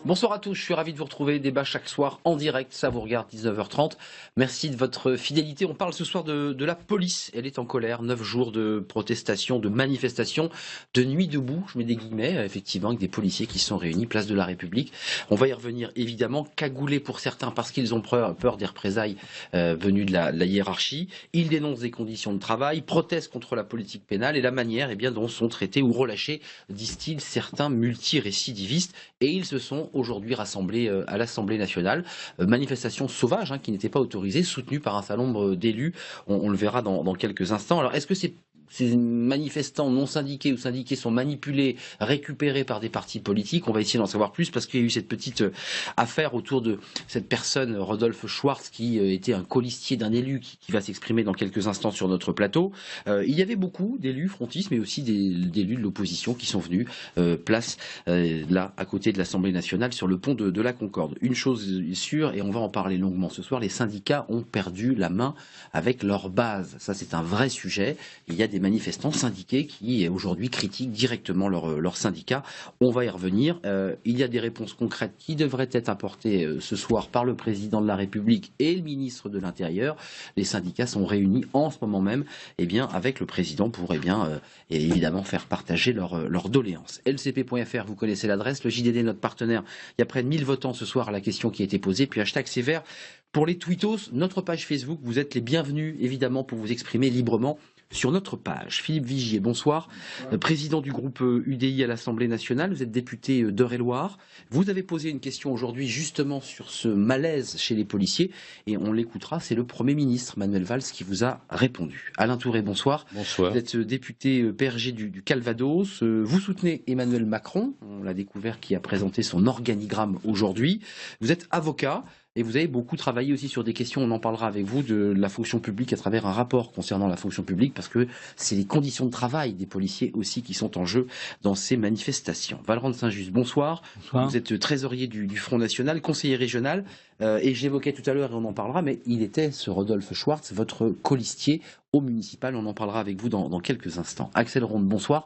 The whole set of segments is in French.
Bonsoir à tous, je suis ravi de vous retrouver. Débat chaque soir en direct, ça vous regarde 19h30. Merci de votre fidélité. On parle ce soir de la police. Elle est en colère. 9 jours de protestation, de manifestation, de nuit debout, je mets des guillemets, effectivement, avec des policiers qui sont réunis, place de la République. On va y revenir évidemment, cagoulés pour certains parce qu'ils ont peur des représailles venues de la hiérarchie. Ils dénoncent des conditions de travail, protestent contre la politique pénale et la manière dont sont traités ou relâchés, disent-ils, certains multirécidivistes. Et ils se sont aujourd'hui rassemblés à l'Assemblée nationale. Manifestation sauvage qui n'était pas autorisée, soutenue par un certain nombre d'élus. On le verra dans quelques instants. Alors, est-ce que ces manifestants non syndiqués ou syndiqués sont manipulés, récupérés par des partis politiques? On va essayer d'en savoir plus parce qu'il y a eu cette petite affaire autour de cette personne, Rodolphe Schwartz, qui était un colistier d'un élu qui va s'exprimer dans quelques instants sur notre plateau. Il y avait beaucoup d'élus frontistes, mais aussi d'élus de l'opposition qui sont venus place là, à côté de l'Assemblée nationale, sur le pont de la Concorde. Une chose est sûre, et on va en parler longuement ce soir, les syndicats ont perdu la main avec leur base. Ça, c'est un vrai sujet. Il y a des manifestants syndiqués qui aujourd'hui critiquent directement leur syndicat. On va y revenir. Il y a des réponses concrètes qui devraient être apportées ce soir par le président de la République et le ministre de l'Intérieur. Les syndicats sont réunis en ce moment même avec le président pour évidemment faire partager leurs doléances. LCP.fr, vous connaissez l'adresse. Le JDD, notre partenaire. Il y a près de 1000 votants ce soir à la question qui a été posée. Puis hashtag c'est vert. Pour les tweetos, notre page Facebook, vous êtes les bienvenus évidemment pour vous exprimer librement sur notre page. Philippe Vigier, bonsoir. Président du groupe UDI à l'Assemblée nationale, vous êtes député d'Eure-et-Loir. Vous avez posé une question aujourd'hui justement sur ce malaise chez les policiers et on l'écoutera, c'est le Premier ministre Manuel Valls qui vous a répondu. Alain Touré, bonsoir. Bonsoir. Vous êtes député PRG du Calvados. Vous soutenez Emmanuel Macron, on l'a découvert, qui a présenté son organigramme aujourd'hui. Vous êtes avocat. Et vous avez beaucoup travaillé aussi sur des questions, on en parlera avec vous, de la fonction publique à travers un rapport concernant la fonction publique, parce que c'est les conditions de travail des policiers aussi qui sont en jeu dans ces manifestations. Valrand de Saint-Just, bonsoir. Bonsoir. Vous êtes trésorier du Front National, conseiller régional, et j'évoquais tout à l'heure, et on en parlera, mais il était, ce Rodolphe Schwartz, votre colistier au municipal. On en parlera avec vous dans quelques instants. Axel Ronde, bonsoir.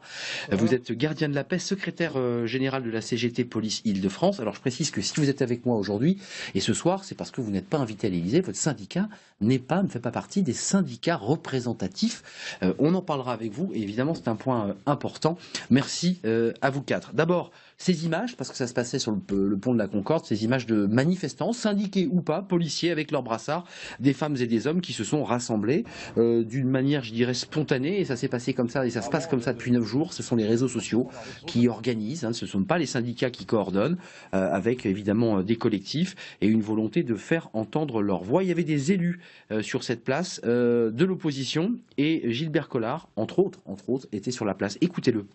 Vous êtes gardien de la paix, secrétaire général de la CGT Police Île-de-France. Alors je précise que si vous êtes avec moi aujourd'hui et ce soir, c'est parce que vous n'êtes pas invité à l'Élysée. Votre syndicat ne fait pas partie des syndicats représentatifs. On en parlera avec vous et évidemment c'est un point important. Merci à vous quatre. D'abord, ces images, parce que ça se passait sur le pont de la Concorde, ces images de manifestants, syndiqués ou pas, policiers avec leurs brassards, des femmes et des hommes qui se sont rassemblés d'une manière, je dirais, spontanée, et ça s'est passé comme ça, et ça se passe comme ça depuis 9 jours. Ce sont les réseaux sociaux qui organisent, ce ne sont pas les syndicats qui coordonnent, avec évidemment des collectifs, et une volonté de faire entendre leur voix. Il y avait des élus sur cette place de l'opposition, et Gilbert Collard, entre autres, était sur la place. Écoutez-le.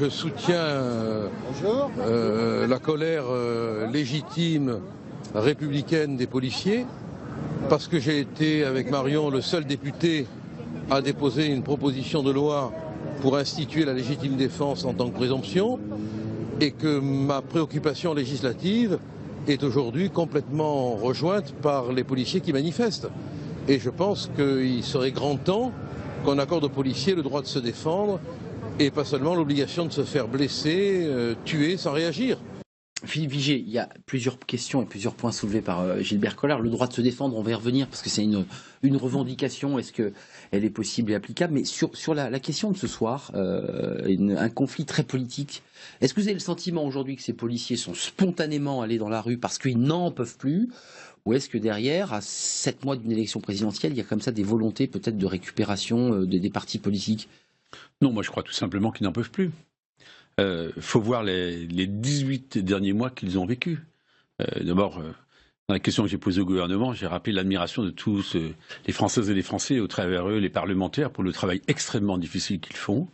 Je soutiens la colère légitime républicaine des policiers parce que j'ai été avec Marion le seul député à déposer une proposition de loi pour instituer la légitime défense en tant que présomption et que ma préoccupation législative est aujourd'hui complètement rejointe par les policiers qui manifestent. Et je pense qu'il serait grand temps qu'on accorde aux policiers le droit de se défendre et pas seulement l'obligation de se faire blesser, tuer sans réagir. Philippe Vigier, il y a plusieurs questions et plusieurs points soulevés par Gilbert Collard. Le droit de se défendre, on va y revenir parce que c'est une revendication. Est-ce qu'elle est possible et applicable? Mais sur la question de ce soir, un conflit très politique, est-ce que vous avez le sentiment aujourd'hui que ces policiers sont spontanément allés dans la rue parce qu'ils n'en peuvent plus? Ou est-ce que derrière, à 7 mois d'une élection présidentielle, il y a comme ça des volontés peut-être de récupération des partis politiques? Non, moi je crois tout simplement qu'ils n'en peuvent plus. Faut voir les 18 derniers mois qu'ils ont vécus. D'abord, dans la question que j'ai posée au gouvernement, j'ai rappelé l'admiration de tous les Françaises et les Français, au travers eux, les parlementaires, pour le travail extrêmement difficile qu'ils font.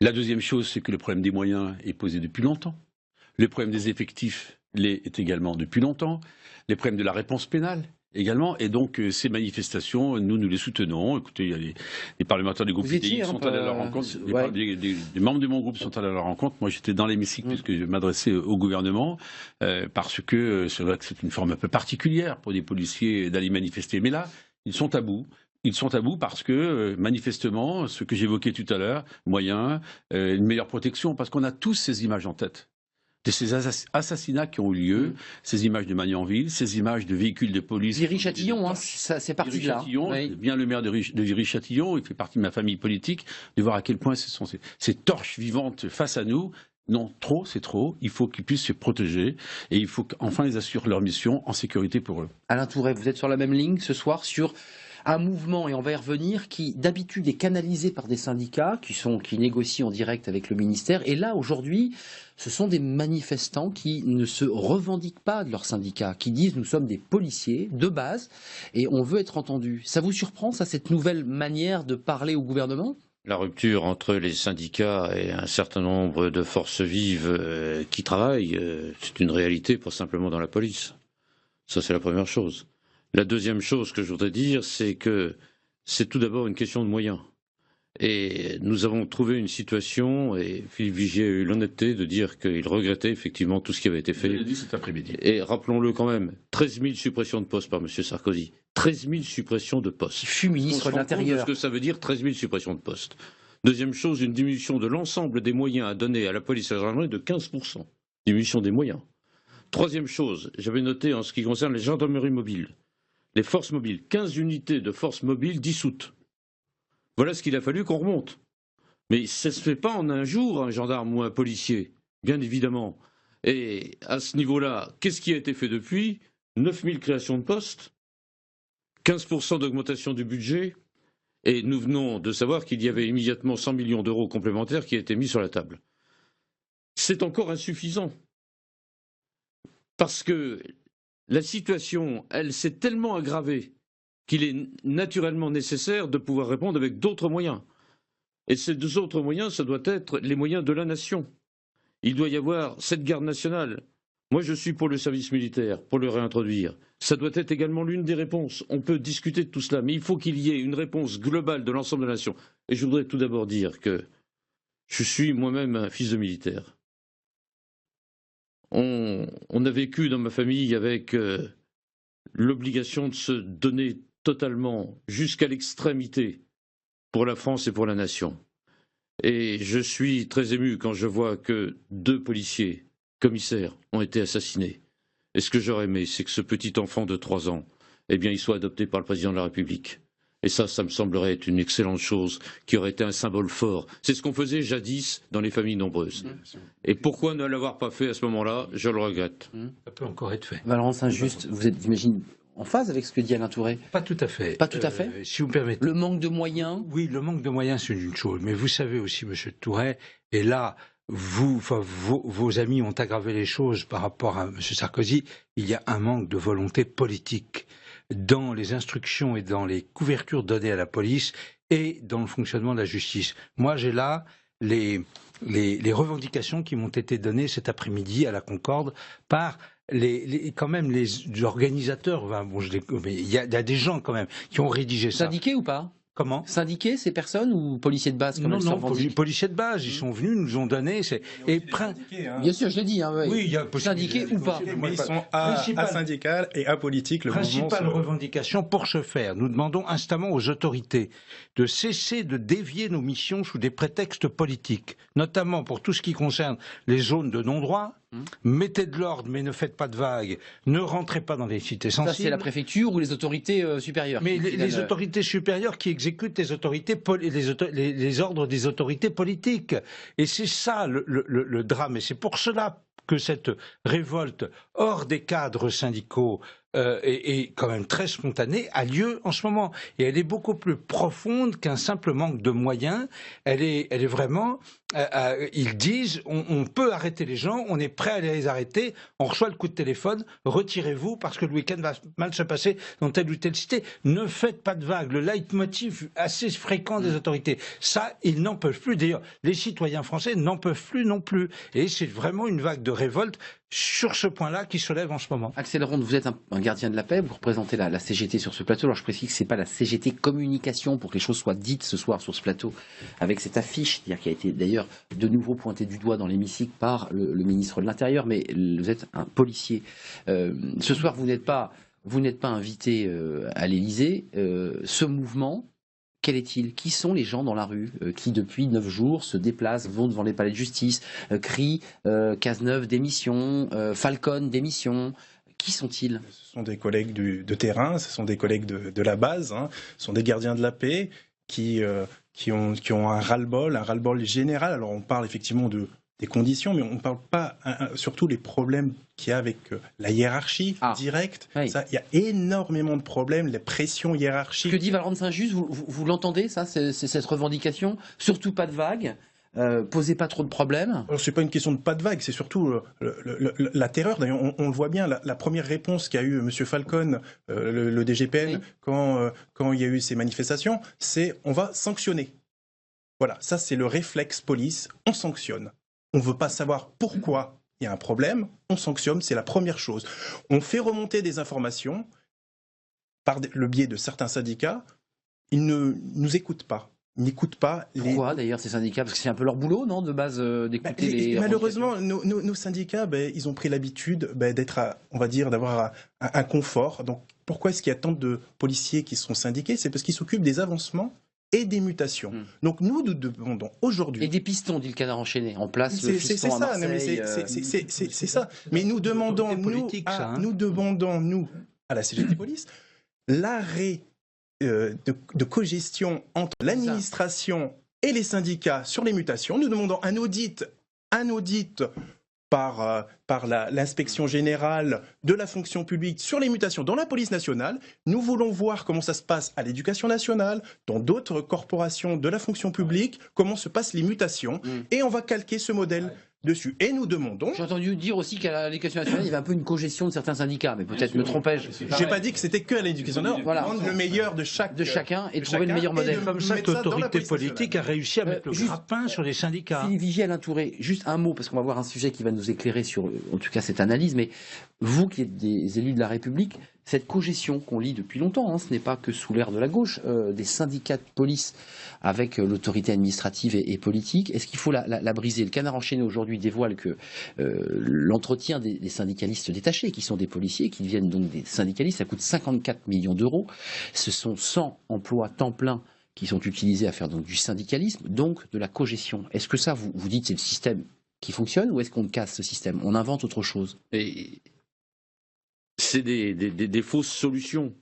La deuxième chose, c'est que le problème des moyens est posé depuis longtemps. Le problème des effectifs est également depuis longtemps. Les problèmes de la réponse pénale également. Et donc, ces manifestations, nous les soutenons. Écoutez, il y a les parlementaires du groupe UDI qui sont allés à leur rencontre. Ouais. Les membres de mon groupe sont allés à leur rencontre. Moi, j'étais dans l'hémicycle puisque je m'adressais au gouvernement parce que c'est vrai que c'est une forme un peu particulière pour des policiers d'aller manifester. Mais là, ils sont à bout. Ils sont à bout parce que, manifestement, ce que j'évoquais tout à l'heure, moyens, une meilleure protection, parce qu'on a tous ces images en tête. de ces assassinats qui ont eu lieu, ces images de Magnanville, ces images de véhicules de police. Viry-Châtillon, hein, c'est parti de là. Oui. Bien le maire de Viry-Châtillon, il fait partie de ma famille politique, de voir à quel point ce sont ces torches vivantes face à nous. Non, trop, c'est trop. Il faut qu'ils puissent se protéger et il faut qu'enfin ils assurent leur mission en sécurité pour eux. Alain Tourret, vous êtes sur la même ligne ce soir sur un mouvement, et on va y revenir, qui d'habitude est canalisé par des syndicats qui négocient en direct avec le ministère. Et là, aujourd'hui, ce sont des manifestants qui ne se revendiquent pas de leur syndicat, qui disent « nous sommes des policiers de base et on veut être entendus ». Ça vous surprend, ça, cette nouvelle manière de parler au gouvernement ? La rupture entre les syndicats et un certain nombre de forces vives qui travaillent, c'est une réalité, pas simplement dans la police. Ça, c'est la première chose. La deuxième chose que je voudrais dire, c'est que c'est tout d'abord une question de moyens. Et nous avons trouvé une situation, et Philippe Vigier a eu l'honnêteté de dire qu'il regrettait effectivement tout ce qui avait été fait. Je l'ai dit cet après-midi. Et rappelons-le quand même, 13 000 suppressions de postes par M. Sarkozy. 13 000 suppressions de postes. Qui fut ministre de l'Intérieur. Ce que ça veut dire, 13 000 suppressions de postes. Deuxième chose, une diminution de l'ensemble des moyens à donner à la police et à la gendarmerie de 15%. Diminution des moyens. Troisième chose, j'avais noté en ce qui concerne les gendarmeries mobiles. Les forces mobiles, 15 unités de forces mobiles dissoutes. Voilà ce qu'il a fallu qu'on remonte. Mais ça ne se fait pas en un jour, un gendarme ou un policier, bien évidemment. Et à ce niveau-là, qu'est-ce qui a été fait depuis ? 9 000 créations de postes, 15% d'augmentation du budget, et nous venons de savoir qu'il y avait immédiatement 100 millions d'euros complémentaires qui étaient mis sur la table. C'est encore insuffisant. Parce que la situation, elle s'est tellement aggravée qu'il est naturellement nécessaire de pouvoir répondre avec d'autres moyens. Et ces deux autres moyens, ça doit être les moyens de la nation. Il doit y avoir cette garde nationale. Moi, je suis pour le service militaire, pour le réintroduire. Ça doit être également l'une des réponses. On peut discuter de tout cela, mais il faut qu'il y ait une réponse globale de l'ensemble de la nation. Et je voudrais tout d'abord dire que je suis moi-même un fils de militaire. On a vécu dans ma famille avec l'obligation de se donner totalement jusqu'à l'extrémité pour la France et pour la nation. Et je suis très ému quand je vois que 2 policiers, commissaires, ont été assassinés. Et ce que j'aurais aimé, c'est que ce petit enfant de 3 ans, eh bien, il soit adopté par le président de la République. Et ça me semblerait être une excellente chose, qui aurait été un symbole fort. C'est ce qu'on faisait jadis dans les familles nombreuses. Et pourquoi ne l'avoir pas fait à ce moment-là ? Je le regrette. Ça peut encore être fait. Valorant Saint-Just, vous êtes, j'imagine, en phase avec ce que dit Alain Tourret ? Pas tout à fait. Pas tout à fait ? Si vous me permettez. Le manque de moyens ? Oui, le manque de moyens, c'est une chose. Mais vous savez aussi, Monsieur Tourret, et là, vos amis ont aggravé les choses par rapport à M. Sarkozy, il y a un manque de volonté politique dans les instructions et dans les couvertures données à la police et dans le fonctionnement de la justice. Moi, j'ai là les revendications qui m'ont été données cet après-midi à la Concorde par quand même les organisateurs. Enfin, bon, il y a des gens quand même qui ont rédigé ça. Syndiqués ou pas ? Comment ? Syndiqués, ces personnes, ou policiers de base comme Non, policiers de base, ils sont venus, nous ont donné. Bien sûr, je l'ai dit. Hein, ouais. Oui, il y a syndiqués ou pas. Mais ils sont asyndical et apolitique. Principale revendication pour ce faire. Nous demandons instamment aux autorités de cesser de dévier nos missions sous des prétextes politiques, notamment pour tout ce qui concerne les zones de non-droit. Mettez de l'ordre, mais ne faites pas de vagues. Ne rentrez pas dans les cités sensibles. Ça, c'est la préfecture ou les autorités supérieures. Mais les autorités supérieures qui exécutent les ordres des autorités politiques. Et c'est ça le drame. Et c'est pour cela que cette révolte hors des cadres syndicaux est quand même très spontanée, a lieu en ce moment. Et elle est beaucoup plus profonde qu'un simple manque de moyens. Elle est vraiment... ils disent, on peut arrêter les gens, on est prêt à les arrêter, on reçoit le coup de téléphone, retirez-vous parce que le week-end va mal se passer dans telle ou telle cité. Ne faites pas de vagues. Le leitmotiv assez fréquent des autorités. Ça, ils n'en peuvent plus. D'ailleurs, les citoyens français n'en peuvent plus non plus. Et c'est vraiment une vague de révolte sur ce point-là qui se lève en ce moment. Axel Ronde, vous êtes un gardien de la paix, vous représentez la CGT sur ce plateau. Alors je précise que ce n'est pas la CGT communication pour que les choses soient dites ce soir sur ce plateau avec cette affiche, c'est-à-dire qui a été d'ailleurs de nouveau pointée du doigt dans l'hémicycle par le ministre de l'Intérieur, mais vous êtes un policier. Ce soir, vous n'êtes pas invité à l'Élysée. Ce mouvement, quel est-il? Qui sont les gens dans la rue qui, depuis 9 jours, se déplacent, vont devant les palais de justice, crient Cazeneuve démission, Falcon démission? Qui sont-ils? Ce sont des collègues de terrain, ce sont des collègues de la base, hein, ce sont des gardiens de la paix qui ont un ras-le-bol général. Alors on parle effectivement des conditions, mais on ne parle pas surtout les problèmes qu'il y a avec la hiérarchie directe. Oui. Ça, il y a énormément de problèmes, les pressions hiérarchiques. Ce que dit Valorant de Saint-Just, vous l'entendez, ça, c'est cette revendication? Surtout pas de vagues, posez pas trop de problèmes. Ce n'est pas une question de pas de vague, c'est surtout la terreur. D'ailleurs, on le voit bien, la première réponse qu'a eu M. Falcon, le DGPN, quand il y a eu ces manifestations, c'est on va sanctionner. Voilà, ça c'est le réflexe police, on sanctionne. On ne veut pas savoir pourquoi il y a un problème, on sanctionne, c'est la première chose. On fait remonter des informations par le biais de certains syndicats, ils ne nous écoutent pas. Ils n'écoutent pas les... Pourquoi d'ailleurs ces syndicats? Parce que c'est un peu leur boulot, non, de base, d'écouter les... Malheureusement, nos syndicats, ils ont pris l'habitude d'être, on va dire, d'avoir un confort. Donc pourquoi est-ce qu'il y a tant de policiers qui sont syndiqués? C'est parce qu'ils s'occupent des avancements et des mutations. Donc nous demandons aujourd'hui... Et des pistons, dit le Canard enchaîné, en place le fiston à Marseille. C'est ça. Mais nous demandons, nous demandons, à la CGT Police, l'arrêt de cogestion entre l'administration et les syndicats sur les mutations. Nous demandons un audit par l'inspection générale de la fonction publique sur les mutations dans la police nationale. Nous voulons voir comment ça se passe à l'éducation nationale, dans d'autres corporations de la fonction publique, comment se passent les mutations, et on va calquer ce modèle dessus. Et nous demandons... J'ai entendu dire aussi qu'à l'éducation nationale, il y avait un peu une cogestion de certains syndicats, mais peut-être me trompais-je. J'ai pas dit que c'était que à l'éducation nationale. Voilà. Prendre le meilleur de chacun et trouver le meilleur modèle. Comme ça que l'autorité politique a réussi à mettre le grappin sur les syndicats. Philippe Vigier, Alain Touré, juste un mot, parce qu'on va voir un sujet qui va nous éclairer sur, en tout cas, cette analyse, mais vous qui êtes des élus de la République, cette cogestion qu'on lit depuis longtemps, ce n'est pas que sous l'ère de la gauche, des syndicats de police avec l'autorité administrative et politique, est-ce qu'il faut la briser? Le Canard enchaîné aujourd'hui dévoile que l'entretien des syndicalistes détachés, qui sont des policiers, qui deviennent donc des syndicalistes, ça coûte 54 millions d'euros. Ce sont 100 emplois temps plein qui sont utilisés à faire donc du syndicalisme, donc de la cogestion. Est-ce que ça, vous dites, c'est le système qui fonctionne, ou est-ce qu'on casse ce système? On invente autre chose? C'est des fausses solutions.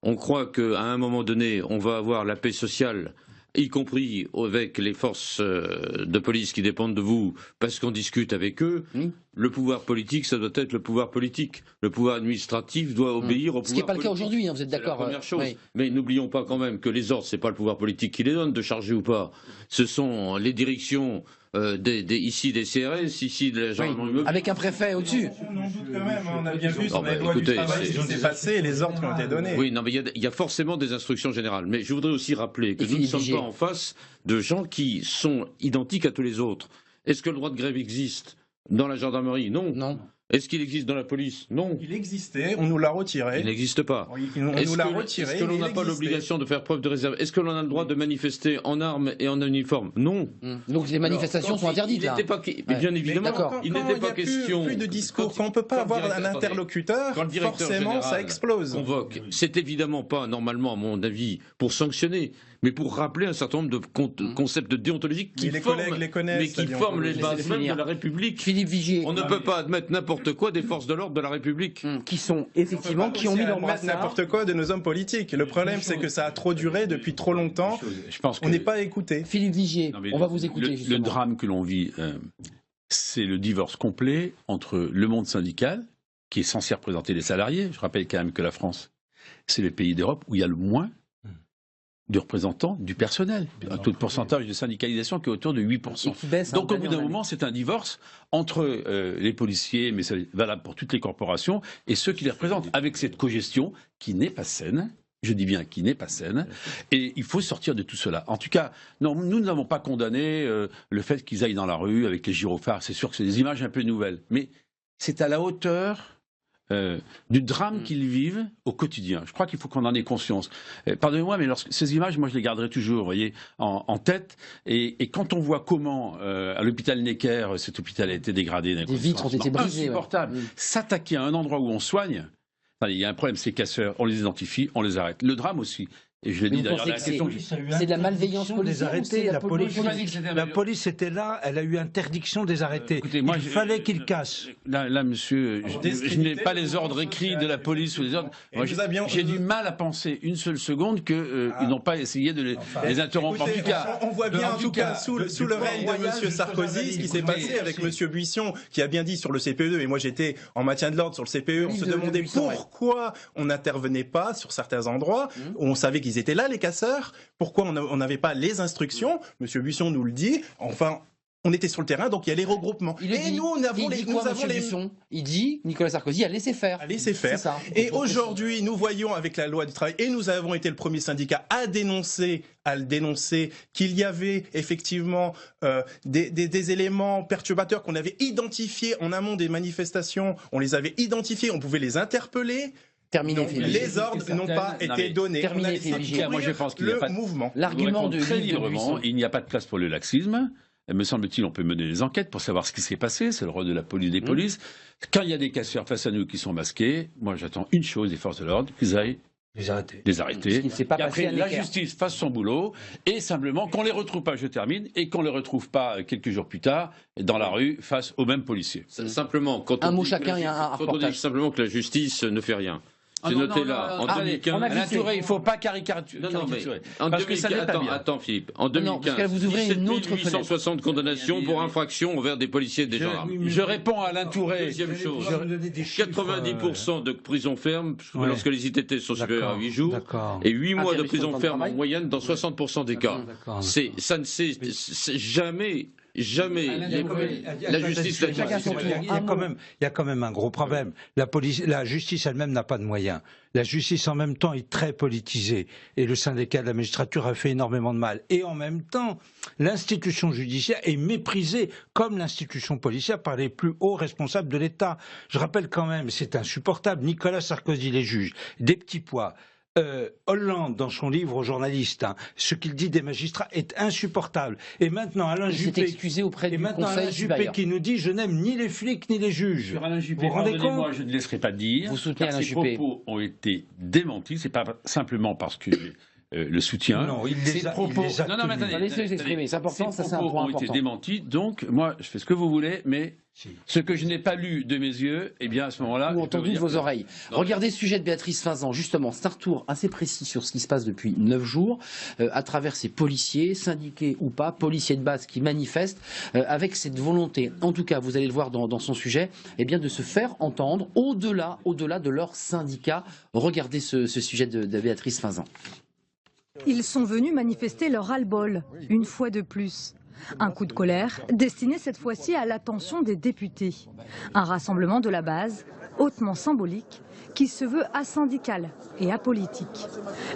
On croit qu'à un moment donné, on va avoir la paix sociale, y compris avec les forces de police qui dépendent de vous, parce qu'on discute avec eux. Le pouvoir politique, ça doit être le pouvoir politique. Le pouvoir administratif doit obéir au pouvoir politique. Ce qui n'est pas le cas aujourd'hui, vous êtes d'accord? C'est la première chose. Mais n'oublions pas quand même que les ordres, ce n'est pas le pouvoir politique qui les donne, de charger ou pas. Ce sont les directions... ici des CRS, ici de la gendarmerie mobile. Avec un préfet au-dessus. On en doute quand même, on a bien vu sur les lois du travail, ils ont dépassé les ordres qui ont été donnés. Oui, non, mais il y a forcément des instructions générales. Mais je voudrais aussi rappeler que nous ne sommes pas en face de gens qui sont identiques à tous les autres. Est-ce que le droit de grève existe dans la gendarmerie? Non. Non. Est-ce qu'il existe dans la police? Non. Il existait, on nous l'a retiré. Il n'existe pas. On nous l'a retiré. Est-ce que l'on n'a pas l'obligation de faire preuve de réserve? Est-ce que l'on a le droit de manifester en armes et en uniforme? Non. Donc les manifestations sont interdites. Bien évidemment, il n'était pas question. Plus de discours. Quand on ne peut pas avoir un interlocuteur, forcément ça explose. Convoque. C'est évidemment pas normalement, à mon avis, pour sanctionner, mais pour rappeler un certain nombre de concepts de déontologie qui forment les bases même de la République. Philippe Vigier. On ne peut pas admettre n'importe quoi des forces de l'ordre de la République. Qui sont effectivement, qui ont mis leur brassard. N'importe quoi de nos hommes politiques. Le problème, c'est que ça a trop duré depuis trop longtemps. On n'est pas écouté. Philippe Vigier, on va vous écouter. Le drame que l'on vit, c'est le divorce complet entre le monde syndical, qui est censé représenter les salariés. Je rappelle quand même que la France, c'est le pays d'Europe où il y a le moins de représentants du personnel. Un taux de pourcentage de syndicalisation qui est autour de 8%. Donc au bout d'un moment, c'est un divorce entre les policiers, mais c'est valable pour toutes les corporations, et ceux qui les représentent, avec cette cogestion qui n'est pas saine. Je dis bien qui n'est pas saine, et il faut sortir de tout cela. En tout cas, non, nous n'avons pas condamné le fait qu'ils aillent dans la rue avec les gyrophares. C'est sûr que c'est des images un peu nouvelles, mais c'est à la hauteur du drame qu'ils vivent au quotidien. Je crois qu'il faut qu'on en ait conscience. Pardonnez-moi, mais ces images, moi, je les garderai toujours, vous voyez, en tête. Et quand on voit comment, à l'hôpital Necker, cet hôpital a été dégradé, des vitres ont été brisées, insupportable. S'attaquer à un endroit où on soigne. Il y a un problème, ces casseurs, on les identifie, on les arrête. Le drame aussi, Et je l'ai Mais dit vous d'ailleurs, pensez la que question... c'est de la malveillance des policière ou arrêtés. c'est La police, politique la police était là, elle a eu interdiction des arrêtés. Écoutez, moi, il fallait qu'il casse. Là, monsieur, je n'ai pas les ordres écrits de la police ou les ordres. Moi, j'ai du mal à penser une seule seconde qu'ils n'ont pas essayé de les interrompre. Écoutez, en tout cas, on voit bien en tout cas sous le règne de M. Sarkozy ce qui s'est passé avec M. Buisson, qui a bien dit sur le CPE, et moi j'étais en maintien de l'ordre sur le CPE, on se demandait pourquoi on n'intervenait pas sur certains endroits où on savait qu'ils étaient là, les casseurs, pourquoi on n'avait pas les instructions. M. Buisson nous le dit, enfin... On était sur le terrain, donc il y a les regroupements. Il dit, Nicolas Sarkozy a laissé faire. A laissé faire. Ça. Et aujourd'hui, nous voyons avec la loi du travail, et nous avons été le premier syndicat à le dénoncer, qu'il y avait effectivement des éléments perturbateurs qu'on avait identifiés en amont des manifestations. On les avait identifiés, on pouvait les interpeller. Terminé, les ordres n'ont pas été donnés. Terminé, moi je pense qu'il n'y a pas de mouvement. L'argument de très Yves de librement, Buisson. il n'y a pas de place pour le laxisme. Me semble-t-il, on peut mener des enquêtes pour savoir ce qui s'est passé. C'est le rôle de la police des polices. Quand il y a des casseurs face à nous qui sont masqués, moi j'attends une chose des forces de l'ordre, qu'ils aillent les arrêter. Et après, la justice fasse son boulot et simplement qu'on les retrouve pas, je termine, et qu'on les retrouve pas quelques jours plus tard dans la rue face aux mêmes policiers. Simplement, quand on dit simplement que la justice ne fait rien. J'ai noté là, en 2015... Alain Touré, il ne faut pas caricaturer. Parce que ça n'est pas bien. Attends, Philippe. En 2015, 17 860 condamnations pour infraction envers des policiers et des gendarmes. Je réponds à Alain Touré. Deuxième chose, 90% de prison ferme lorsque les ITT sont supérieurs à 8 jours et 8 mois de prison ferme en moyenne dans 60% des cas. Ça ne s'est jamais... la justice l'a dit. Il y a quand même un gros problème. La justice elle-même n'a pas de moyens. La justice en même temps est très politisée et le syndicat de la magistrature a fait énormément de mal. Et en même temps, l'institution judiciaire est méprisée comme l'institution policière par les plus hauts responsables de l'État. Je rappelle quand même, c'est insupportable, Nicolas Sarkozy les juge, des petits pois. Hollande, dans son livre aux journalistes, ce qu'il dit des magistrats est insupportable. Et maintenant, Alain Juppé, excusé auprès du Conseil supérieur. Qui nous dit « Je n'aime ni les flics ni les juges ». Sur Alain Juppé, pardonnez-moi, je ne laisserai pas dire. Vous soutenez Alain Juppé. Ces propos ont été démentis. C'est pas simplement parce que le soutien. Non, il les a non, mais attendez, laissez les exprimer. C'est important, ça c'est un point important. Ont été démentis. Donc, moi, je fais ce que vous voulez, mais ce que je n'ai pas lu de mes yeux, eh bien, à ce moment-là... Ou entendu de vos oreilles. Regardez ce sujet de Béatrice Finzan, justement. C'est un retour assez précis sur ce qui se passe depuis 9 jours, à travers ces policiers, syndiqués ou pas, policiers de base qui manifestent, avec cette volonté, en tout cas, vous allez le voir dans son sujet, eh bien, de se faire entendre au-delà de leur syndicat. Regardez ce sujet de Béatrice Finzan. Ils sont venus manifester leur ras-le-bol, une fois de plus. Un coup de colère destiné cette fois-ci à l'attention des députés. Un rassemblement de la base, hautement symbolique, qui se veut asyndical et apolitique.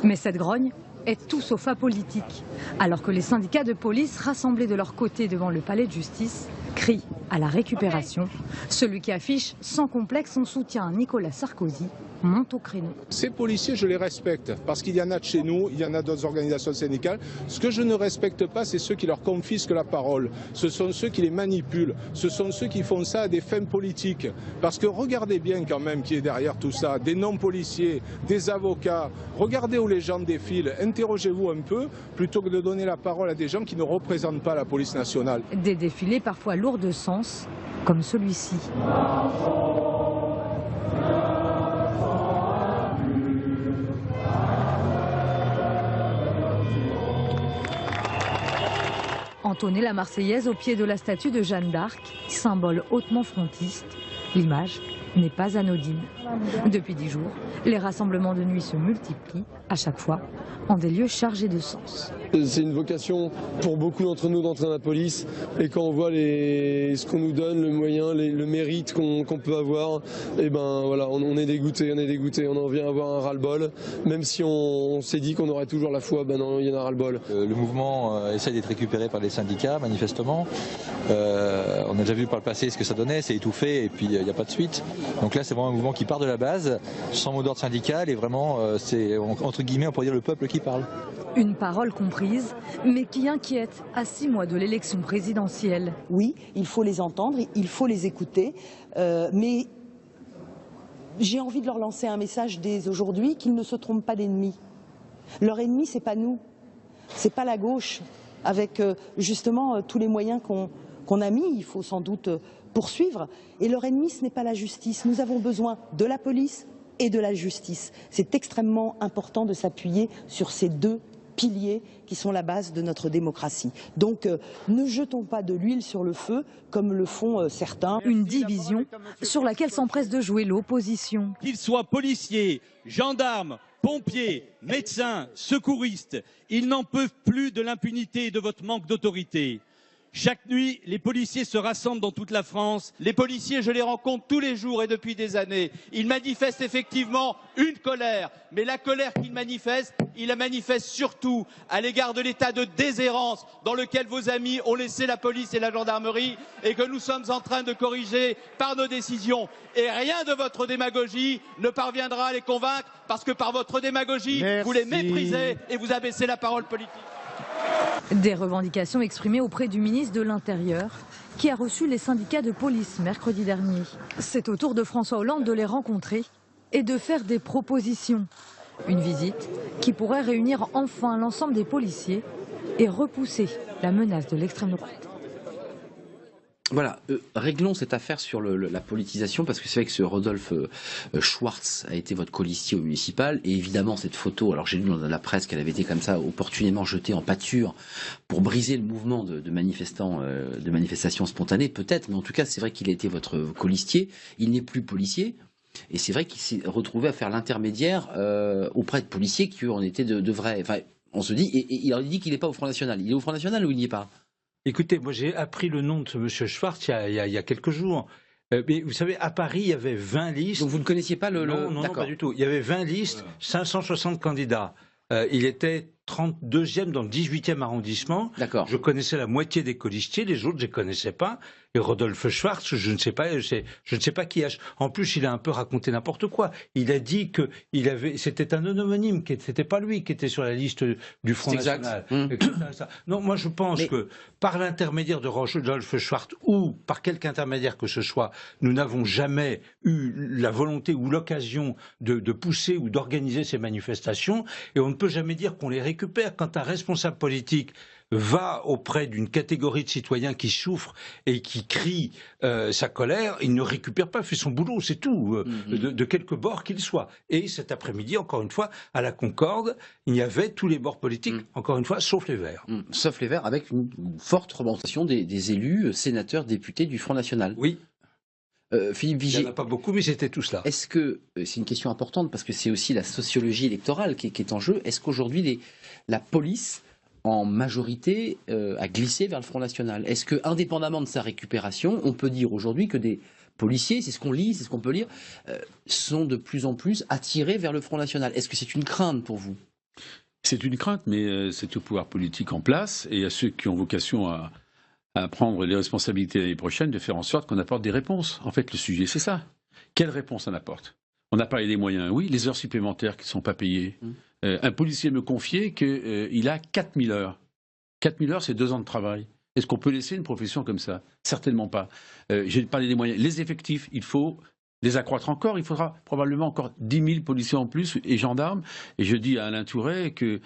Mais cette grogne est tout sauf apolitique, alors que les syndicats de police rassemblés de leur côté devant le palais de justice crient à la récupération. Celui qui affiche sans complexe son soutien à Nicolas Sarkozy monte au créneau. Ces policiers, je les respecte, parce qu'il y en a de chez nous, il y en a d'autres organisations syndicales. Ce que je ne respecte pas, c'est ceux qui leur confisquent la parole. Ce sont ceux qui les manipulent. Ce sont ceux qui font ça à des fins politiques. Parce que regardez bien quand même qui est derrière tout ça. Des non-policiers, des avocats. Regardez où les gens défilent. Interrogez-vous un peu, plutôt que de donner la parole à des gens qui ne représentent pas la police nationale. Des défilés parfois lourds de sens, comme celui-ci. Entonner la Marseillaise au pied de la statue de Jeanne d'Arc, symbole hautement frontiste, l'image n'est pas anodine. Depuis 10 jours, les rassemblements de nuit se multiplient, à chaque fois, en des lieux chargés de sens. C'est une vocation pour beaucoup d'entre nous d'entrer dans la police, et quand on voit ce qu'on nous donne, le moyen, le mérite qu'on peut avoir, et ben voilà, on est dégoûté, on en vient avoir un ras-le-bol, même si on s'est dit qu'on aurait toujours la foi, ben non, il y en a ras-le-bol. Le mouvement essaie d'être récupéré par les syndicats, manifestement. On a déjà vu par le passé ce que ça donnait, c'est étouffé et puis il n'y a pas de suite. Donc là, c'est vraiment un mouvement qui part de la base, sans mot d'ordre syndical, et vraiment, c'est entre guillemets, on pourrait dire le peuple qui parle. Une parole comprise, mais qui inquiète à 6 mois de l'élection présidentielle. Oui, il faut les entendre, il faut les écouter, mais j'ai envie de leur lancer un message dès aujourd'hui, qu'ils ne se trompent pas d'ennemis. Leur ennemi, c'est pas nous, c'est pas la gauche, avec justement tous les moyens qu'on a mis, il faut sans doute poursuivre. Et leur ennemi, ce n'est pas la justice. Nous avons besoin de la police et de la justice. C'est extrêmement important de s'appuyer sur ces deux piliers qui sont la base de notre démocratie. Donc ne jetons pas de l'huile sur le feu comme le font certains. Une division sur laquelle s'empresse de jouer l'opposition. Qu'ils soient policiers, gendarmes, pompiers, médecins, secouristes, ils n'en peuvent plus de l'impunité et de votre manque d'autorité. Chaque nuit, les policiers se rassemblent dans toute la France. Les policiers, je les rencontre tous les jours et depuis des années. Ils manifestent effectivement une colère. Mais la colère qu'ils manifestent, ils la manifestent surtout à l'égard de l'état de déshérence dans lequel vos amis ont laissé la police et la gendarmerie et que nous sommes en train de corriger par nos décisions. Et rien de votre démagogie ne parviendra à les convaincre parce que par votre démagogie, vous les méprisez et vous abaissez la parole politique. Des revendications exprimées auprès du ministre de l'Intérieur, qui a reçu les syndicats de police mercredi dernier. C'est au tour de François Hollande de les rencontrer et de faire des propositions. Une visite qui pourrait réunir enfin l'ensemble des policiers et repousser la menace de l'extrême droite. Voilà, réglons cette affaire sur la politisation, parce que c'est vrai que ce Rodolphe Schwartz a été votre colistier au municipal, et évidemment cette photo, alors j'ai lu dans la presse qu'elle avait été comme ça opportunément jetée en pâture pour briser le mouvement de manifestations spontanées, peut-être, mais en tout cas c'est vrai qu'il a été votre colistier, il n'est plus policier, et c'est vrai qu'il s'est retrouvé à faire l'intermédiaire auprès de policiers qui en étaient de vrais, enfin on se dit, et il dit qu'il n'est pas au Front National, il est au Front National ou il n'y est pas ? Écoutez, moi j'ai appris le nom de ce monsieur Schwartz il y a quelques jours. Mais vous savez, à Paris, il y avait 20 listes. Donc vous ne connaissiez pas Non, pas du tout. Il y avait 20 listes, 560 candidats. Il était 32e dans le 18e arrondissement. D'accord. Je connaissais la moitié des colistiers, les autres je ne connaissais pas. Et Rodolphe Schwartz, je ne sais pas qui a. En plus, il a un peu raconté n'importe quoi. Il a dit que c'était un homonyme, c'était pas lui qui était sur la liste du Front National. Non, moi je pense que par l'intermédiaire de Rodolphe Schwartz ou par quelque intermédiaire que ce soit, nous n'avons jamais eu la volonté ou l'occasion de pousser ou d'organiser ces manifestations. Et on ne peut jamais dire qu'on les récupère. Quand un responsable politique va auprès d'une catégorie de citoyens qui souffrent et qui crient sa colère, il ne récupère pas, fait son boulot, c'est tout, de quelque bord qu'il soit. Et cet après-midi, encore une fois, à la Concorde, il y avait tous les bords politiques, encore une fois, sauf les Verts. Sauf les Verts, avec une forte représentation des élus, sénateurs, députés du Front National. Oui. Philippe Vigier. Il n'y en a pas beaucoup, mais c'était tout cela. Est-ce que, c'est une question importante, parce que c'est aussi la sociologie électorale qui est en jeu, est-ce qu'aujourd'hui la police en majorité a glissé vers le Front National? Est-ce que, indépendamment de sa récupération, on peut dire aujourd'hui que des policiers, c'est ce qu'on lit, c'est ce qu'on peut lire, sont de plus en plus attirés vers le Front National? Est-ce que c'est une crainte pour vous? C'est une crainte, mais c'est au pouvoir politique en place et à ceux qui ont vocation à prendre les responsabilités l'année prochaine de faire en sorte qu'on apporte des réponses. En fait, le sujet, c'est ça. Quelle réponse on apporte? On a parlé des moyens, oui, les heures supplémentaires qui ne sont pas payées. Un policier me confiait qu'il a 4000 heures. 4000 heures, c'est 2 ans de travail. Est-ce qu'on peut laisser une profession comme ça? Certainement pas. J'ai parlé des moyens. Les effectifs, il faut les accroître encore. Il faudra probablement encore 10 000 policiers en plus et gendarmes. Et je dis à Alain Tourret que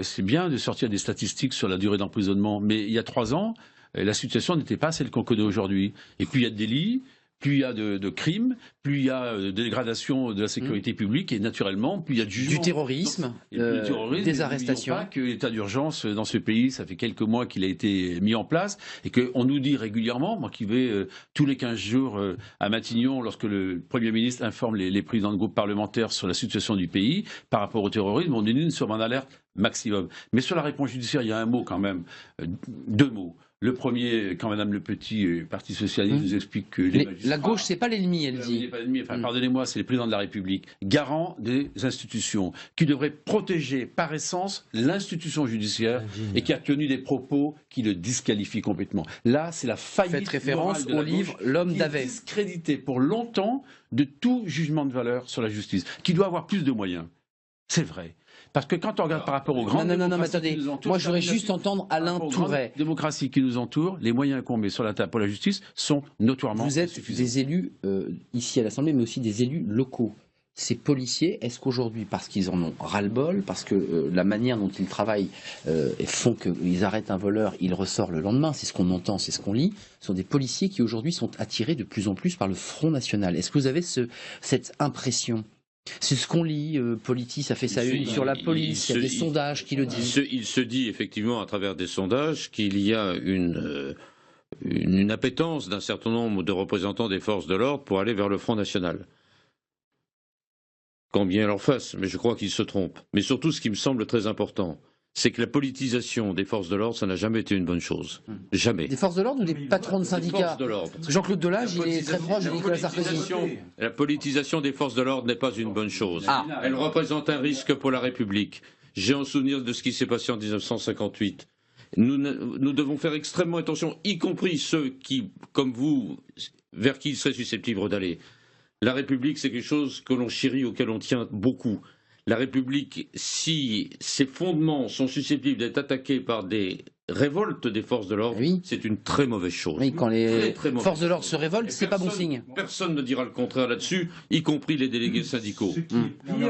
c'est bien de sortir des statistiques sur la durée d'emprisonnement. Mais il y a 3 ans, la situation n'était pas celle qu'on connaît aujourd'hui. Et plus il y a de délits, plus il y a de crimes, plus il y a de dégradation de la sécurité publique et naturellement, plus il y a de jugement. Du terrorisme, des arrestations. Pas que l'état d'urgence dans ce pays, ça fait quelques mois qu'il a été mis en place et qu'on nous dit régulièrement, moi qui vais tous les 15 jours à Matignon lorsque le Premier ministre informe les présidents de groupes parlementaires sur la situation du pays par rapport au terrorisme, on dit nous sommes en alerte maximum. Mais sur la réponse judiciaire, il y a un mot quand même, 2 mots. Le premier, quand Mme Le Petit, Parti Socialiste, nous explique que les magistrats... La gauche, c'est pas l'ennemi, elle dit. Pardonnez-moi, c'est le président de la République, garant des institutions, qui devrait protéger par essence l'institution judiciaire et qui a tenu des propos qui le disqualifient complètement. Là, c'est la faillite. Faites référence au livre L'homme d'Havey. Discrédité pour longtemps de tout jugement de valeur sur la justice, qui doit avoir plus de moyens. C'est vrai. Parce que quand on regarde par rapport aux grandes démocraties qui nous entourent, moi je voudrais juste entendre Alain Tourret. Les démocraties qui nous entourent, les moyens qu'on met sur la table pour la justice sont notoirement insuffisants. Vous êtes des élus ici à l'Assemblée, mais aussi des élus locaux. ces policiers, est-ce qu'aujourd'hui, parce qu'ils en ont ras-le-bol, parce que la manière dont ils travaillent font qu'ils arrêtent un voleur, il ressort le lendemain, c'est ce qu'on entend, c'est ce qu'on lit, ce sont des policiers qui aujourd'hui sont attirés de plus en plus par le Front National. Est-ce que vous avez cette impression ? C'est ce qu'on lit, Politis a fait sa une sur la police, il y a des sondages qui le disent. Il se dit effectivement à travers des sondages qu'il y a une appétence d'un certain nombre de représentants des forces de l'ordre pour aller vers le Front National. Quand bien leur fasse, mais je crois qu'ils se trompent. Mais surtout, ce qui me semble très important, c'est que la politisation des forces de l'ordre, ça n'a jamais été une bonne chose. Jamais. Des forces de l'ordre ou des patrons de syndicats ? Des forces de l'ordre. Parce que Jean-Claude Delage, il est très proche de Nicolas Sarkozy. La politisation des forces de l'ordre n'est pas une bonne chose. Elle représente un risque pour la République. J'ai un souvenir de ce qui s'est passé en 1958. Nous devons faire extrêmement attention, y compris ceux qui, comme vous, vers qui ils seraient susceptibles d'aller. La République, c'est quelque chose que l'on chérit, auquel on tient beaucoup. La République, si ses fondements sont susceptibles d'être attaqués par des révoltes des forces de l'ordre, c'est une très mauvaise chose. Oui, quand les forces de l'ordre se révoltent, c'est pas bon signe. Personne ne dira le contraire là-dessus, y compris les délégués syndicaux.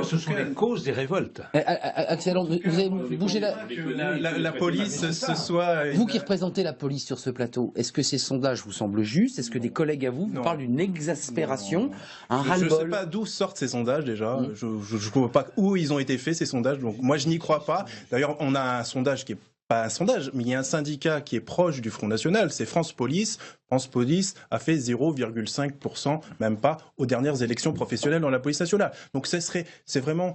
Ce sont les causes des révoltes. Axel, vous avez bougé la police ce soit... Vous qui représentez la police sur ce plateau, est-ce que ces sondages vous semblent justes ? Est-ce que des collègues à vous parlent d'une exaspération, un ras-le-bol ? Je ne sais pas d'où sortent ces sondages déjà. Je ne vois pas où ils ont été faits ces sondages. Donc moi je n'y crois pas. D'ailleurs on a un sondage qui est pas un sondage, mais il y a un syndicat qui est proche du Front National, c'est France Police. France Police a fait 0,5%, même pas, aux dernières élections professionnelles dans la police nationale. Donc c'est vraiment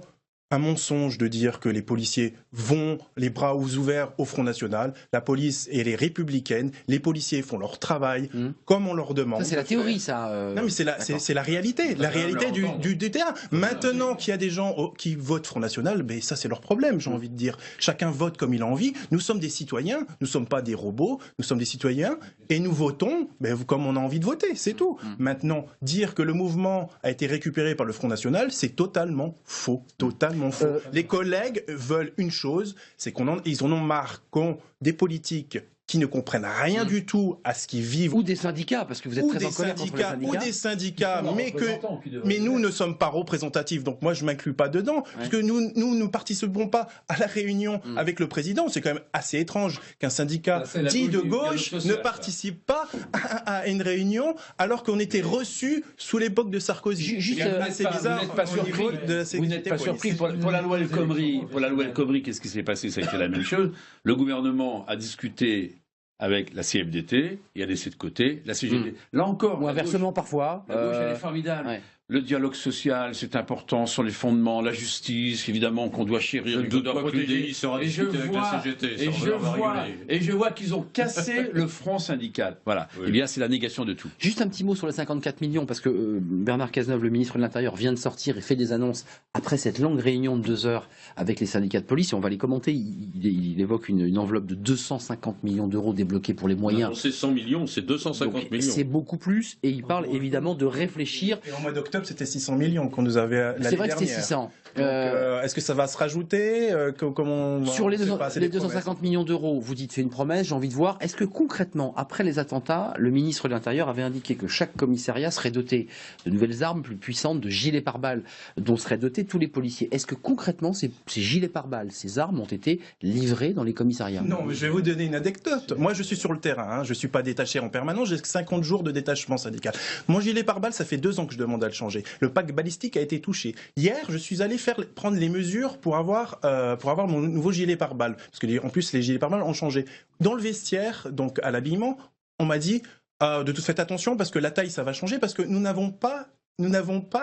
un mensonge de dire que les policiers vont les bras ouverts au Front National. La police, elle est républicaine. Les policiers font leur travail comme on leur demande. Ça, c'est la théorie, ça. Non, mais c'est la réalité. La réalité du terrain. Maintenant qu'il y a des gens qui votent Front National, ben, ça, c'est leur problème, j'ai envie de dire. Chacun vote comme il a envie. Nous sommes des citoyens. Nous ne sommes pas des robots. Nous sommes des citoyens. Et nous votons comme on a envie de voter. C'est tout. Maintenant, dire que le mouvement a été récupéré par le Front National, c'est totalement faux. Totalement faux. Les collègues veulent une chose, c'est ils en ont marre qu'ont des politiques qui ne comprennent rien du tout à ce qu'ils vivent. Ou des syndicats, parce que vous êtes très en colère contre les syndicats. Ou des syndicats, mais nous ne sommes pas représentatifs, donc moi je ne m'inclus pas dedans, parce que nous ne participons pas à la réunion avec le président. C'est quand même assez étrange qu'un syndicat dit de gauche ne participe pas à une réunion alors qu'on était reçus sous l'époque de Sarkozy. C'est assez bizarre. Vous n'êtes pas surpris pour la loi El Khomri, qu'est-ce qui s'est passé? Ça a été la même chose. Le gouvernement a discuté avec la CFDT et a laissé de côté la CGT. Là encore, ou inversement parfois. La gauche, elle est formidable. Ouais. Le dialogue social, c'est important sur les fondements, la justice, évidemment, qu'on doit chérir, qu'on doit protéger. Et je vois qu'ils ont cassé le front syndical. Voilà. Oui. Eh bien, c'est la négation de tout. Juste un petit mot sur les 54 millions, parce que Bernard Cazeneuve, le ministre de l'Intérieur, vient de sortir et fait des annonces après cette longue réunion de 2 heures avec les syndicats de police, et on va les commenter. Il évoque une enveloppe de 250 millions d'euros débloquée pour les moyens. C'est 100 millions, c'est 250 millions. C'est beaucoup plus, et il parle évidemment de réfléchir. Et en mois d'octobre, c'était 600 millions qu'on nous avait l'année dernière. C'est vrai que c'était 600. Est-ce que ça va se rajouter Sur les 250 millions d'euros, vous dites c'est une promesse, j'ai envie de voir. Est-ce que concrètement, après les attentats, le ministre de l'Intérieur avait indiqué que chaque commissariat serait doté de nouvelles armes plus puissantes, de gilets pare-balles, dont seraient dotés tous les policiers? Est-ce que concrètement, ces gilets pare-balles, ces armes ont été livrées dans les commissariats? Non, mais je vais vous donner une anecdote. Moi, je suis sur le terrain, je ne suis pas détaché en permanence, j'ai 50 jours de détachement syndical. Mon gilet pare-balles, ça fait 2 ans que je demande à le changer. Le pack balistique a été touché. Hier, je suis allé prendre les mesures pour avoir mon nouveau gilet pare-balles. Parce que en plus, les gilets pare-balles ont changé. Dans le vestiaire, donc à l'habillement, on m'a dit de tout faites attention parce que la taille, ça va changer parce que nous n'avons pas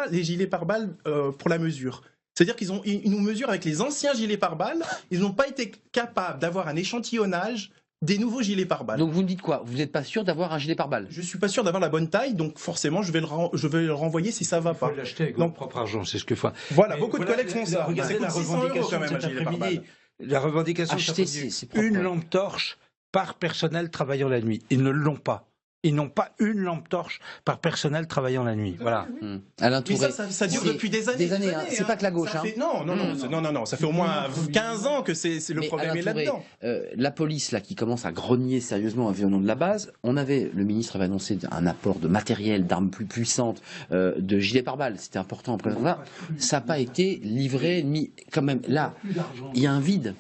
les gilets pare-balles pour la mesure. C'est-à-dire qu'ils nous mesurent avec les anciens gilets pare-balles. Ils n'ont pas été capables d'avoir un échantillonnage des nouveaux gilets pare-balles. Donc vous me dites quoi? Vous n'êtes pas sûr d'avoir un gilet pare-balles? Je suis pas sûr d'avoir la bonne taille, donc forcément je vais le renvoyer si ça va pas. Il faut l'acheter avec votre propre argent, c'est ce que faut. Voilà, beaucoup de collègues font ça. Regardez la revendication de cet après-midi. La revendication, c'est une lampe torche par personnel travaillant la nuit. Ils ne l'ont pas. Ils n'ont pas une lampe torche par personnel travaillant la nuit. Voilà. Alain Mais Touré. ça dure depuis des années. Des années, hein. C'est pas que la gauche. Ça fait... Non, ça fait au moins 15 ans que le problème Alain est Touré, là-dedans. La police là qui commence à grogner sérieusement au nom de la base, le ministre avait annoncé un apport de matériel, d'armes plus puissantes, de gilets pare-balles. C'était important en présent. Ça n'a pas été livré, mis quand même. Là, il y a un vide.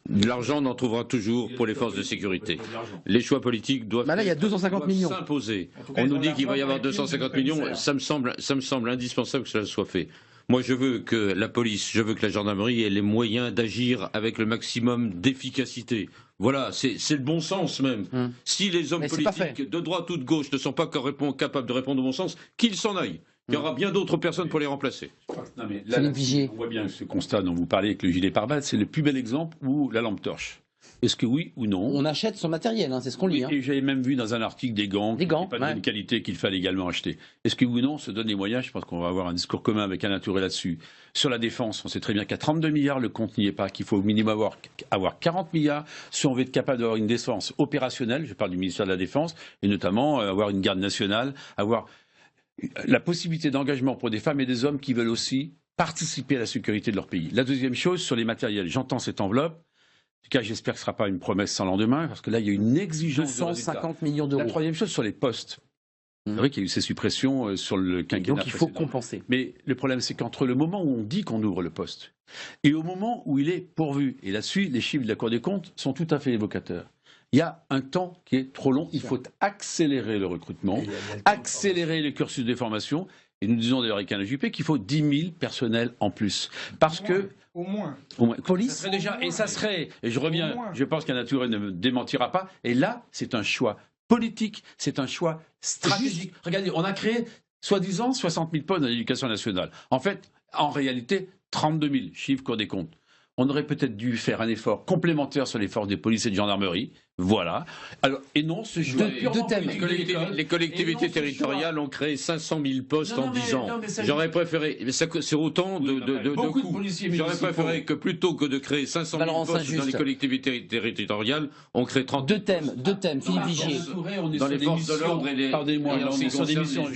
De l'argent, on en trouvera toujours pour les forces de sécurité. Les choix politiques doivent là, il y a 250 millions. s'imposer. On nous dit qu'il va y avoir 250 millions. Ça me semble indispensable que cela soit fait. Moi, je veux que la police, je veux que la gendarmerie ait les moyens d'agir avec le maximum d'efficacité. Voilà, c'est le bon sens même. Si les hommes politiques de droite ou de gauche ne sont pas capables de répondre au bon sens, qu'ils s'en aillent. Il y aura bien d'autres personnes pour les remplacer. Non, mais là, on voit bien ce constat dont vous parlez avec le gilet pare-balles, c'est le plus bel exemple où la lampe torche. Est-ce que oui ou non? On achète son matériel, hein, c'est ce qu'on lit. Et j'avais même vu dans un article des gants pas de bonne qualité qu'il fallait également acheter. Est-ce que oui ou non, on se donne les moyens? Je pense qu'on va avoir un discours commun avec Alain Touré là-dessus. Sur la défense, on sait très bien qu'à 32 milliards, le compte n'y est pas, qu'il faut au minimum avoir 40 milliards si on veut être capable d'avoir une défense opérationnelle, je parle du ministère de la Défense, et notamment avoir une garde nationale, avoir la possibilité d'engagement pour des femmes et des hommes qui veulent aussi participer à la sécurité de leur pays. La deuxième chose, sur les matériels, j'entends cette enveloppe. En tout cas, j'espère que ce ne sera pas une promesse sans lendemain, parce que là, il y a une exigence. 250 millions d'euros. La troisième chose, sur les postes. C'est vrai qu'il y a eu ces suppressions sur le quinquennat. Donc il faut compenser. Mais le problème, c'est qu'entre le moment où on dit qu'on ouvre le poste et au moment où il est pourvu, et là-dessus, les chiffres de la Cour des comptes sont tout à fait évocateurs. Il y a un temps qui est trop long. Il faut accélérer le recrutement, accélérer les cursus de formation. Et nous disons d'ailleurs avec Alain Juppé qu'il faut 10 000 personnels en plus. Parce que... Au moins. Police. Ça serait déjà, et ça serait, et je reviens, je pense qu'Alain Touré ne me démentira pas, et là, c'est un choix politique, c'est un choix stratégique. Regardez, on a créé, soi-disant, 60 000 postes dans l'éducation nationale. En fait, en réalité, 32 000, chiffre Cour des comptes. On aurait peut-être dû faire un effort complémentaire sur les forces de police et de gendarmerie. Voilà. Alors, et non, ce choix Les collectivités territoriales ont créé 500 000 postes en 10 ans. J'aurais préféré, mais c'est autant de coûts. J'aurais préféré que plutôt que de créer 500 000 postes dans les collectivités territoriales, on crée 30 Deux thèmes, Philippe Vigier. Dans les forces de l'ordre et les... Pardonnez-moi, on est sur des missions,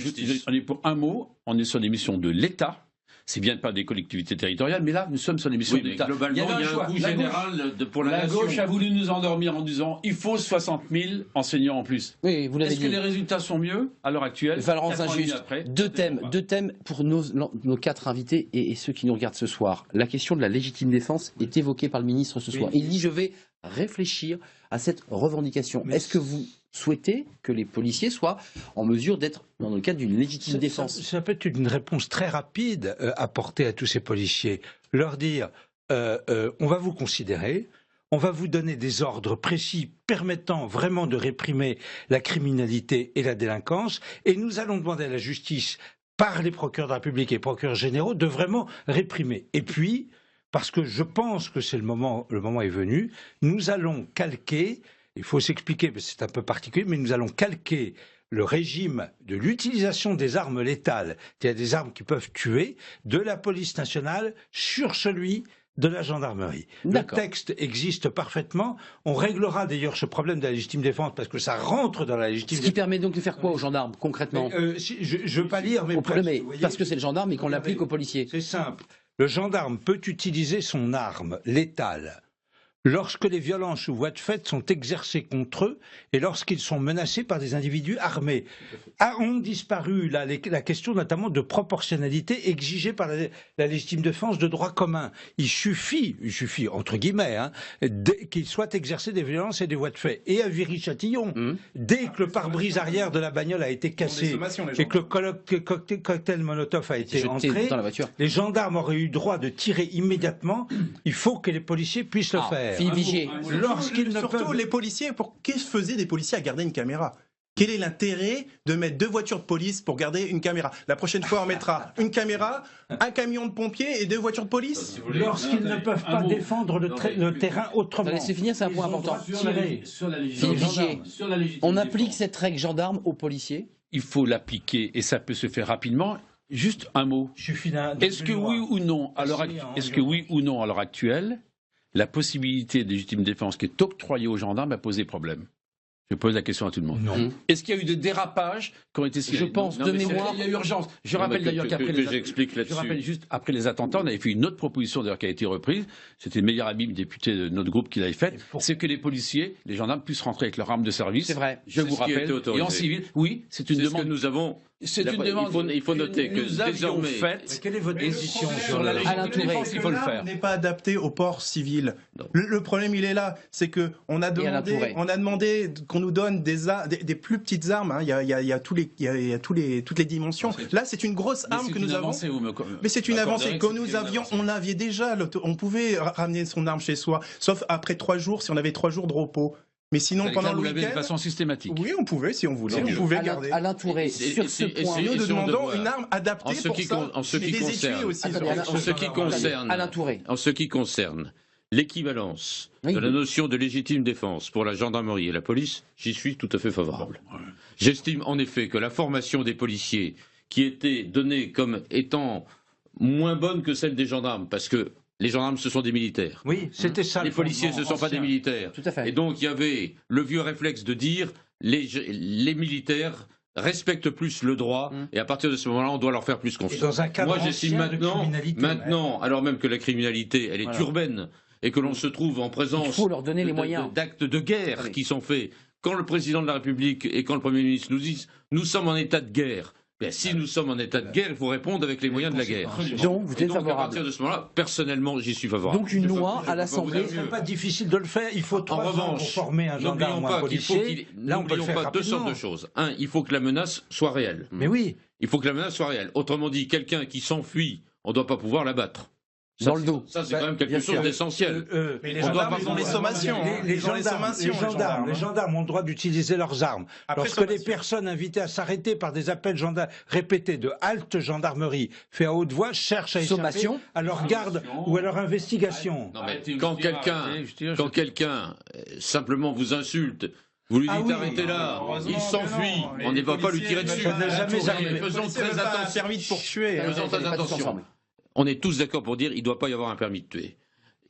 on est pour un mot, on est sur des missions de l'État. C'est bien de pas des collectivités territoriales, mais là, nous sommes sur les missions d'État. Globalement, il y a un coût général pour la nation. La gauche a voulu nous endormir en disant il faut 60 000 enseignants en plus. Oui, vous l'avez dit. Est-ce que les résultats sont mieux à l'heure actuelle? Valence injuste. Deux thèmes pour nos quatre invités et ceux qui nous regardent ce soir. La question de la légitime défense est évoquée par le ministre ce soir. Il dit je vais réfléchir à cette revendication. Est-ce que vous souhaitez que les policiers soient en mesure d'être dans le cadre d'une légitime défense? Ça peut être une réponse très rapide apportée à tous ces policiers. Leur dire, on va vous considérer, on va vous donner des ordres précis permettant vraiment de réprimer la criminalité et la délinquance, et nous allons demander à la justice, par les procureurs de la République et les procureurs généraux, de vraiment réprimer. Et puis, parce que je pense que le moment est venu, nous allons calquer, il faut s'expliquer, mais c'est un peu particulier, mais nous allons calquer le régime de l'utilisation des armes létales, c'est-à-dire des armes qui peuvent tuer, de la police nationale sur celui de la gendarmerie. Le texte existe parfaitement. On réglera d'ailleurs ce problème de la légitime défense parce que ça rentre dans la légitime défense. Ce qui permet donc de faire quoi aux gendarmes, concrètement? Je ne veux pas lire, mais parce que c'est le gendarme et qu'on l'applique aux policiers. C'est simple. Le gendarme peut utiliser son arme létale lorsque les violences ou voies de fait sont exercées contre eux et lorsqu'ils sont menacés par des individus armés. Ont disparu la question notamment de proportionnalité exigée par la légitime défense de droit commun. Il suffit entre guillemets, qu'il soit exercé des violences et des voies de fait. Et à Viry-Châtillon, dès que le pare-brise arrière de la bagnole a été cassé et que le cocktail Molotov a été entré, les gendarmes auraient eu droit de tirer immédiatement. Il faut que les policiers puissent le faire. Surtout les policiers, que faisaient des policiers à garder une caméra? Quel est l'intérêt de mettre 2 voitures de police pour garder une caméra? La prochaine fois, on mettra une caméra, un camion de pompiers et 2 voitures de police? Lorsqu'ils ne peuvent pas défendre le terrain autrement. Laissez finir, c'est un point important. On applique cette règle gendarme aux policiers? Il faut l'appliquer et ça peut se faire rapidement. Juste un mot. Est-ce que oui ou non, à l'heure actuelle, la possibilité de légitime défense qui est octroyée aux gendarmes a posé problème? Je pose la question à tout le monde. Non. Est-ce qu'il y a eu des dérapages qui ont été signalés? Je pense Non, de mais mémoire. il y a urgence. Je rappelle d'ailleurs qu'après que j'explique là-dessus. Je rappelle juste après les attentats, on avait fait une autre proposition d'ailleurs qui a été reprise. C'était le meilleur ami député de notre groupe qui l'avait faite. C'est que les policiers, les gendarmes puissent rentrer avec leurs armes de service. C'est vrai. Je vous rappelle. Et en civil, oui, c'est une demande. Que nous avons. C'est une demande. Il faut noter que nous avions désormais. fait. Quelle est votre position sur la Alain Touré, il faut le faire. N'est pas adapté au port civil. Le problème, il est là, c'est que on a demandé qu'on nous donne des plus petites armes. Hein. Il y a toutes les dimensions. Là, c'est une grosse arme que nous avons. Mais c'est une avancée que nous avions. On avait déjà. On pouvait ramener son arme chez soi, sauf après 3 jours, si on avait 3 jours de repos. Mais sinon, pendant le week-end, de façon systématique. Oui, on pouvait, si on voulait. On pouvait garder. Alain Touré, sur ce point, nous demandons une arme adaptée pour ça. En ce qui concerne l'équivalence de la notion de légitime défense pour la gendarmerie et la police, j'y suis tout à fait favorable. J'estime en effet que la formation des policiers, qui était donnée comme étant moins bonne que celle des gendarmes, parce que les gendarmes, ce sont des militaires. Oui, c'était ça. Les policiers, ce ne sont pas des militaires. Tout à fait. Et donc, il y avait le vieux réflexe de dire les militaires respectent plus le droit et à partir de ce moment-là, on doit leur faire plus confiance. Dans un cadre Moi, j'estime maintenant, alors même que la criminalité, elle est urbaine et que l'on se trouve en présence il faut leur donner les moyens. d'actes de guerre qui sont faits. Quand le président de la République et quand le Premier ministre nous disent « nous sommes en état de guerre », bien, si nous sommes en état de guerre, il faut répondre avec les moyens de la guerre. Donc, vous êtes favorable. À partir de ce moment-là, personnellement, j'y suis favorable. Donc, une loi à l'Assemblée. Ce n'est pas difficile de le faire. Il faut 3 ans pour former un gendarme ou un policier. N'oublions pas 2 sortes de choses. Un, il faut que la menace soit réelle. Mais oui. Il faut que la menace soit réelle. Autrement dit, quelqu'un qui s'enfuit, on ne doit pas pouvoir l'abattre. Dans le dos. Ça, c'est quand même quelque chose d'essentiel. Mais les gendarmes, ils ont les sommations. Les gendarmes ont le droit d'utiliser leurs armes. Lorsque les personnes invitées à s'arrêter par des appels répétés de halte gendarmerie fait à haute voix cherchent à échapper à leur garde ou à leur investigation. Non, mais quand quelqu'un simplement vous insulte, vous lui dites arrêtez là, il s'enfuit, on ne va pas lui tirer dessus. Ça n'est jamais arrivé. Faisons très attention. On est tous d'accord pour dire qu'il ne doit pas y avoir un permis de tuer.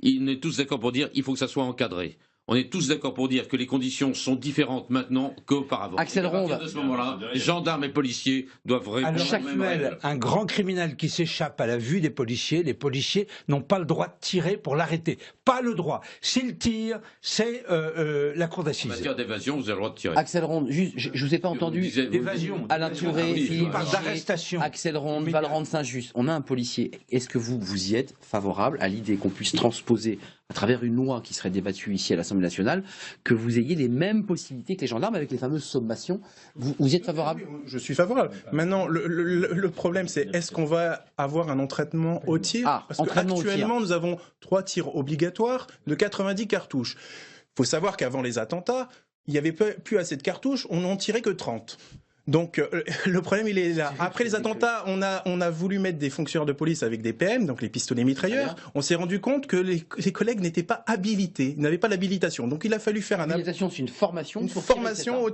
On est tous d'accord pour dire qu'il faut que ça soit encadré. On est tous d'accord pour dire que les conditions sont différentes maintenant qu'auparavant. Axel Ronde. À partir de ce moment-là, gendarmes et policiers doivent répondre. À l'heure actuelle, un grand criminel qui s'échappe à la vue des policiers, les policiers n'ont pas le droit de tirer pour l'arrêter. Pas le droit. S'ils tirent, c'est la cour d'assises. En matière d'évasion, vous avez le droit de tirer. Axel Ronde, je ne vous ai pas entendu. D'évasion. Alain Touré, Philippe d'arrestation. Axel Ronde, Valrand Saint-Just. On a un policier. Est-ce que vous y êtes favorable à l'idée qu'on puisse transposer à travers une loi qui serait débattue ici à l'Assemblée nationale, que vous ayez les mêmes possibilités que les gendarmes avec les fameuses sommations? Vous y êtes favorable? Je suis favorable. Maintenant, le problème, c'est est-ce qu'on va avoir un entraînement au tir? Parce qu'actuellement, nous avons 3 tirs obligatoires de 90 cartouches. Il faut savoir qu'avant les attentats, il n'y avait plus assez de cartouches, on n'en tirait que 30. Donc le problème il est là. Après les attentats, on a voulu mettre des fonctionnaires de police avec des PM, donc les pistolets mitrailleurs. On s'est rendu compte que les collègues n'étaient pas habilités, n'avaient pas l'habilitation. Donc il a fallu faire l'habilitation, c'est une formation. Une formation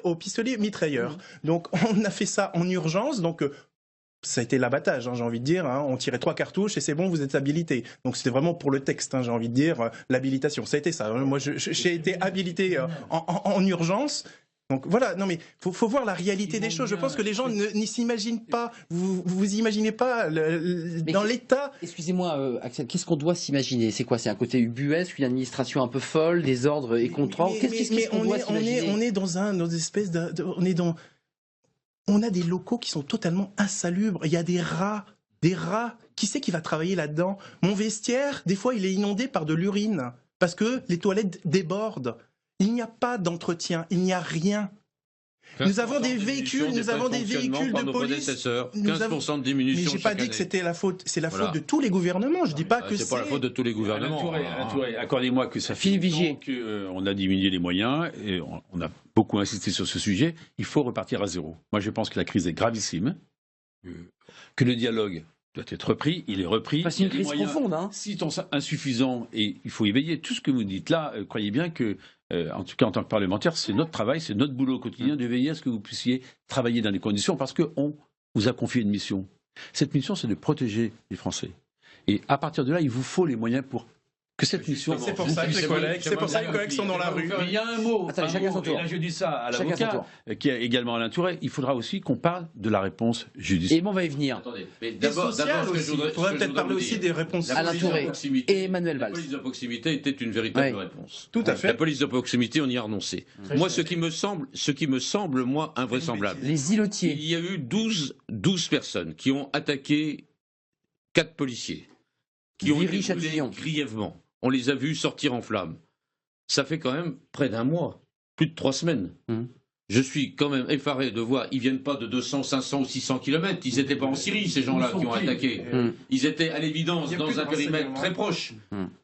au pistolet mitrailleur. Donc on a fait ça en urgence. Donc ça a été l'abattage, j'ai envie de dire. On tirait 3 cartouches et c'est bon, vous êtes habilité. Donc c'était vraiment pour le texte, j'ai envie de dire, l'habilitation. Ça a été ça. Moi, j'ai été habilité en urgence. Donc voilà, non mais faut voir la réalité des choses. Je pense que les gens n'y s'imaginent pas. Vous imaginez pas dans l'état. Excusez-moi, Axel, qu'est-ce qu'on doit s'imaginer? C'est quoi? C'est un côté ubuesque, une administration un peu folle, des ordres et contrôles. Qu'est-ce qu'on doit s'imaginer? On est dans une espèce on a des locaux qui sont totalement insalubres. Il y a des rats. Qui c'est qui va travailler là-dedans? Mon vestiaire, des fois, il est inondé par de l'urine parce que les toilettes débordent. Il n'y a pas d'entretien, il n'y a rien. Nous avons des véhicules, de police. 15% de diminution. Mais j'ai pas dit que c'était la faute. C'est la faute de tous les gouvernements. Je dis pas que c'est pas la faute de tous les gouvernements. Accordez-moi que ça fait 10 ans qu'on a diminué les moyens et on a beaucoup insisté sur ce sujet. Il faut repartir à zéro. Moi, je pense que la crise est gravissime, que le dialogue doit être repris, il est repris. C'est une crise profonde. Si insuffisant, et il faut y veiller. Tout ce que vous dites là, croyez bien que, en tout cas en tant que parlementaire, c'est notre travail, c'est notre boulot au quotidien de veiller à ce que vous puissiez travailler dans les conditions, parce qu'on vous a confié une mission. Cette mission, c'est de protéger les Français. Et à partir de là, il vous faut les moyens pour que cette mission... C'est pour ça que les collègues sont dans la rue. Il y a un mot, attendez, chacun son tour. Et là je dis ça à l'avocat, qui est également Alain Tourret, il faudra aussi qu'on parle de la réponse judiciaire. Et bon, on va y venir. Attendez, mais D'abord, il faudrait peut-être parler aussi des réponses. Alain Tourret et Emmanuel Valls. La police de proximité était une véritable réponse. Tout à fait. La police de proximité, on y a renoncé. Moi, ce qui me semble, moi, invraisemblable. Les îlotiers. Il y a eu 12 personnes qui ont attaqué 4 policiers, qui ont été brûlés grièvement. On les a vus sortir en flammes. Ça fait quand même près d'un mois, plus de 3 semaines. Je suis quand même effaré de voir, ils viennent pas de 200, 500 ou 600 kilomètres. Ils n'étaient pas en Syrie, ces gens-là qui ont attaqué. Ils étaient à l'évidence dans un périmètre très proche.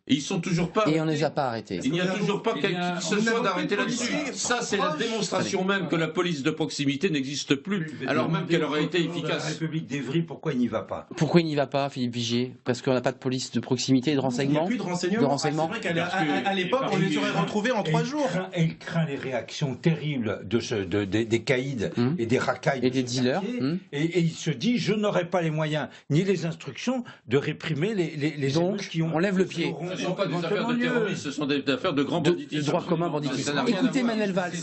Et ils sont toujours pas. Et on ne les a pas arrêtés. Il n'y a toujours pas quelqu'un qui se soit d'arrêter là-dessus. Ça, c'est la démonstration même que la police de proximité n'existe plus, alors même qu'elle aurait été efficace. La République d'Evry, pourquoi il n'y va pas? Pourquoi il n'y va pas, Philippe Vigier? Parce qu'on n'a pas de police de proximité et de renseignement. Il n'y a plus de renseignements. C'est vrai qu'à l'époque, on les aurait retrouvés en 3 jours. Elle craint les réactions terribles des caïds et des racailles et des dealers. Et il se dit, je n'aurai pas les moyens ni les instructions de réprimer les donc qui ont... on lève le pied. Ce ne sont pas des affaires de terroristes, ce sont des affaires de grands banditisme. De droit commun banditisme. Écoutez, Emmanuel Valls,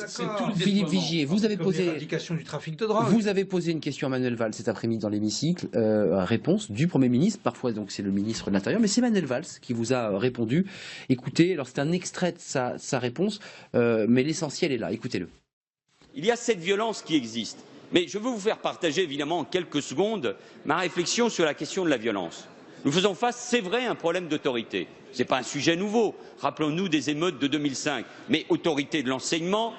Philippe Vigier, vous avez posé du trafic de drogue. Vous avez posé une question à Emmanuel Valls cet après-midi dans l'hémicycle, réponse du Premier ministre, parfois donc c'est le ministre de l'Intérieur, mais c'est Emmanuel Valls qui vous a répondu. Écoutez, alors c'est un extrait de sa réponse, mais l'essentiel est là, écoutez-le. Il y a cette violence qui existe, mais je veux vous faire partager évidemment en quelques secondes ma réflexion sur la question de la violence. Nous faisons face, c'est vrai, à un problème d'autorité. Ce n'est pas un sujet nouveau. Rappelons-nous des émeutes de 2005. Mais autorité de l'enseignement,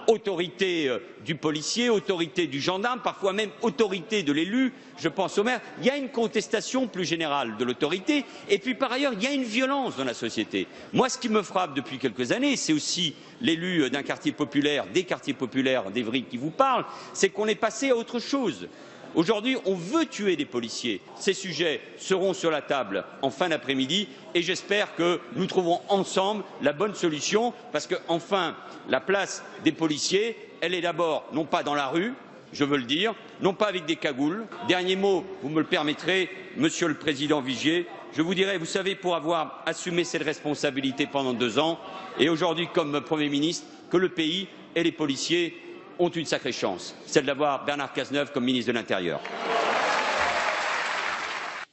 autorité du policier, autorité du gendarme, parfois même autorité de l'élu, je pense au maire. Il y a une contestation plus générale de l'autorité. Et puis par ailleurs, il y a une violence dans la société. Moi, ce qui me frappe depuis quelques années, c'est aussi l'élu d'un quartier populaire, des quartiers populaires d'Evry qui vous parle, c'est qu'on est passé à autre chose. Aujourd'hui, on veut tuer des policiers. Ces sujets seront sur la table en fin d'après-midi et j'espère que nous trouverons ensemble la bonne solution parce que, enfin, la place des policiers, elle est d'abord non pas dans la rue, je veux le dire, non pas avec des cagoules. Dernier mot, vous me le permettrez, Monsieur le Président Vigier, je vous dirais, vous savez, pour avoir assumé cette responsabilité pendant 2 ans et aujourd'hui comme Premier ministre, que le pays et les policiers ont une sacrée chance, celle d'avoir Bernard Cazeneuve comme ministre de l'Intérieur.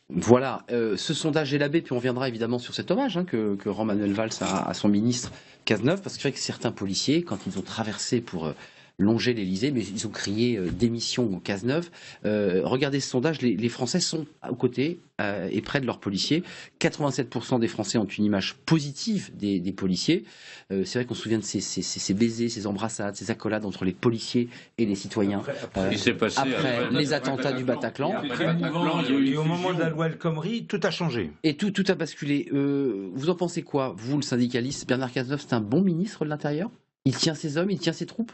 Voilà, ce sondage est labé, puis on reviendra évidemment sur cet hommage que rend Manuel Valls à son ministre Cazeneuve, parce que c'est vrai que certains policiers, quand ils ont traversé pour longer l'Elysée, mais ils ont crié démission au Cazeneuve. Regardez ce sondage, les Français sont aux côtés et près de leurs policiers. 87% des Français ont une image positive des policiers. C'est vrai qu'on se souvient de ces baisers, ces embrassades, ces accolades entre les policiers et les citoyens après les attentats du Bataclan. Et au moment de la loi El Khomri, tout a changé. Et tout a basculé. Vous en pensez quoi, vous, le syndicaliste? Bernard Cazeneuve, c'est un bon ministre de l'Intérieur? Il tient ses hommes, il tient ses troupes?